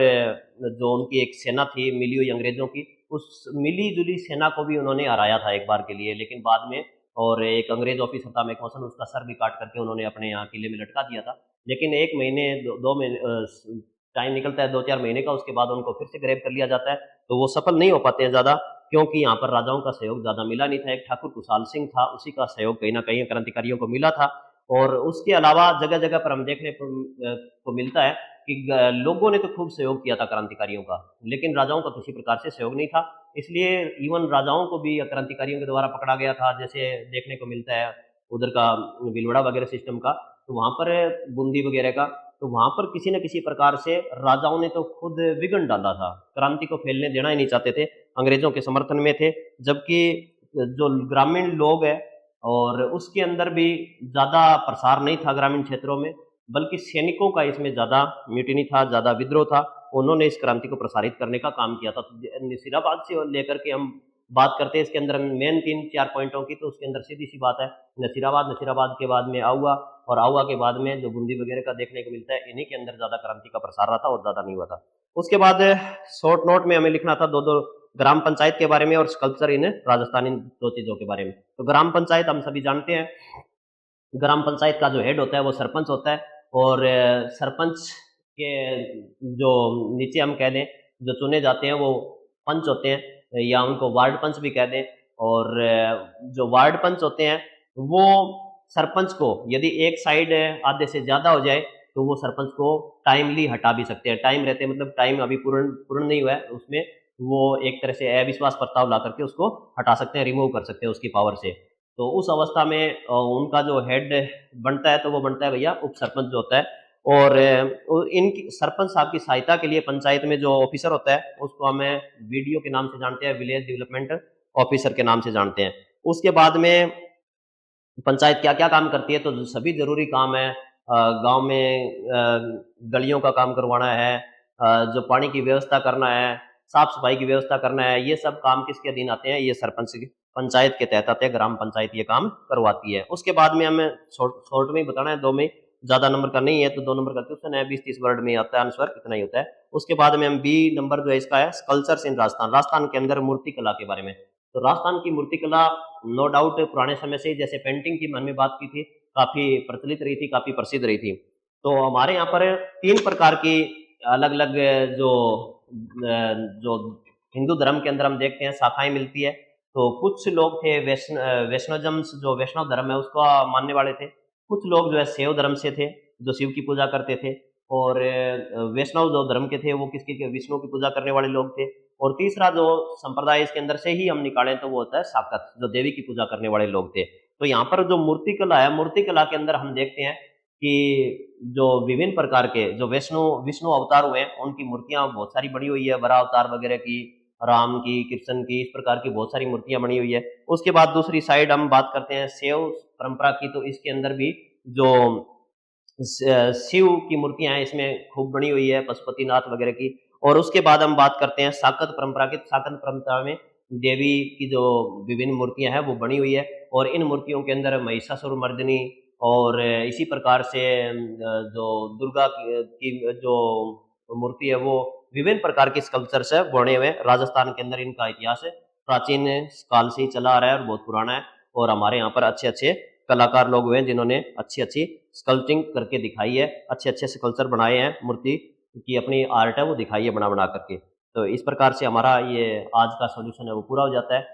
जो उनकी एक सेना थी मिली हुई अंग्रेजों की, उस मिली जुली सेना को भी उन्होंने हराया था एक बार के लिए। लेकिन बाद में और एक अंग्रेज ऑफिसर था मैकमोसन, उसका सर भी काट करके उन्होंने अपने यहाँ किले में लटका दिया था। लेकिन 1 महीने 2 महीने टाइम निकलता है 2-4 महीने का, उसके बाद उनको फिर से ग्रेप कर लिया जाता है। तो वो सफल नहीं हो पाते हैं ज्यादा, क्योंकि यहाँ पर राजाओं का सहयोग ज्यादा मिला नहीं था। एक ठाकुर कुशाल सिंह था, उसी का सहयोग कहीं ना कहीं क्रांतिकारियों को मिला था। और उसके अलावा जगह जगह पर हम देखने को मिलता है कि लोगों ने तो खूब सहयोग किया था क्रांतिकारियों का, लेकिन राजाओं का किसी प्रकार से सहयोग नहीं था। इसलिए इवन राजाओं को भी क्रांतिकारियों के द्वारा पकड़ा गया था, जैसे देखने को मिलता है उधर का भीलवाड़ा वगैरह सिस्टम का, तो वहां पर बूंदी वगैरह का, तो वहां पर किसी न किसी प्रकार से राजाओं ने तो खुद विघन डाला था, क्रांति को फैलने देना ही नहीं चाहते थे, अंग्रेजों के समर्थन में थे। जबकि जो ग्रामीण लोग है और उसके अंदर भी ज्यादा प्रसार नहीं था ग्रामीण क्षेत्रों में, बल्कि सैनिकों का इसमें ज्यादा म्यूटिनी था, ज्यादा विद्रोह था। उन्होंने इस क्रांति को प्रसारित करने का काम किया था। तो नसीराबाद से लेकर के हम बात करते हैं इसके अंदर मेन 3-4 पॉइंटों की, तो उसके अंदर सीधी सी बात है नसीराबाद, नसीराबाद के बाद में आउवा, और आउवा के बाद में जो बूंदी वगैरह का देखने को मिलता है, इन्हीं के अंदर ज्यादा क्रांति का प्रसार रहा था और ज्यादा नहीं हुआ था। उसके बाद शॉर्ट नोट में हमें लिखना था 2-2 ग्राम पंचायत के बारे में और स्कल्पचर इन राजस्थान, इन 2 चीजों के बारे में। तो ग्राम पंचायत हम सभी जानते हैं, ग्राम पंचायत का जो हेड होता है वो सरपंच होता है, और सरपंच के जो नीचे हम कह दें जो चुने जाते हैं वो पंच होते हैं या उनको वार्ड पंच भी कह दें। और जो वार्ड पंच होते हैं वो सरपंच को यदि एक साइड आधे से ज़्यादा हो जाए तो वो सरपंच को टाइमली हटा भी सकते हैं। टाइम रहते मतलब टाइम अभी पूर्ण पूर्ण नहीं हुआ है उसमें वो एक तरह से अविश्वास प्रस्ताव ला करके उसको हटा सकते हैं, रिमूव कर सकते हैं उसकी पावर से। तो उस अवस्था में उनका जो हेड बनता है तो वो बनता है भैया उप सरपंच जो होता है। और इनकी सरपंच साहब की सहायता के लिए पंचायत में जो ऑफिसर होता है उसको हमें वीडीओ के नाम से जानते हैं, विलेज डेवलपमेंट ऑफिसर के नाम से जानते हैं। उसके बाद में पंचायत क्या-क्या काम करती है, तो जो सभी ज़रूरी काम है गाँव में गलियों का काम करवाना है, जो पानी की व्यवस्था करना है, साफ-सफाई की व्यवस्था करना है, ये सब काम किसके अधीन आते हैं? ये सरपंच की पंचायत के तहत आते हैं, ग्राम पंचायत ये काम करवाती है। उसके बाद में हमें शॉर्ट में ही बताना है, 2 में, ज़्यादा नंबर का नहीं है, तो 2 नंबर का क्वेश्चन है, 20-30 वर्ड में आता है आंसर, इतना ही होता है। उसके बाद में हम बी नंबर जो है इसका है, कल्चर्स इन राजस्थान, राजस्थान के अंदर मूर्ति कला के बारे में। तो राजस्थान की मूर्ति कला नो डाउट पुराने समय से जैसे पेंटिंग की हमने बात की थी, काफ़ी प्रचलित रही थी, काफ़ी प्रसिद्ध रही थी। तो हमारे यहाँ पर 3 प्रकार की अलग-अलग जो हिंदू धर्म के अंदर हम देखते हैं शाखाएँ मिलती है। तो कुछ लोग थे वैष्णोज़म्स जो वैष्णव धर्म है उसका मानने वाले थे। कुछ लोग जो है शैव धर्म से थे, जो शिव की पूजा करते थे। और वैष्णव जो धर्म के थे वो किसकी के विष्णु की पूजा करने वाले लोग थे। और तीसरा जो संप्रदाय इसके अंदर से ही हम निकालें तो वो होता है शाकत, जो देवी की पूजा करने वाले लोग थे। तो यहाँ पर जो मूर्ति कला है, मूर्ति कला के अंदर हम देखते हैं कि जो विभिन्न प्रकार के जो विष्णु अवतार हुए हैं, उनकी मूर्तियाँ बहुत सारी बनी हुई है, वराह अवतार वगैरह की, राम की, कृष्ण की, इस प्रकार की बहुत सारी मूर्तियाँ बनी हुई है। उसके बाद दूसरी साइड हम बात करते हैं शैव परंपरा की, तो इसके अंदर भी जो शिव की मूर्तियाँ हैं इसमें खूब बनी हुई है, पशुपतिनाथ वगैरह की। और उसके बाद हम बात करते हैं शाकत परंपरा की, शाकत परंपरा में देवी की जो विभिन्न मूर्तियाँ हैं वो बनी हुई है। और इन मूर्तियों के अंदर महिषासुरमर्दिनी और इसी प्रकार से जो दुर्गा की जो मूर्ति है वो विभिन्न प्रकार के स्कल्पचर्स है बने हुए हैं। राजस्थान के अंदर इनका इतिहास है प्राचीन काल से ही चला आ रहा है और बहुत पुराना है। और हमारे यहाँ पर अच्छे-अच्छे कलाकार लोग हुए हैं जिन्होंने अच्छी-अच्छी स्कल्पटिंग करके दिखाई है, अच्छे-अच्छे स्कल्पचर बनाए हैं, मूर्ति की अपनी आर्ट है वो दिखाई है बना-बना करके। तो इस प्रकार से हमारा ये आज का सॉल्यूशन है वो पूरा हो जाता है।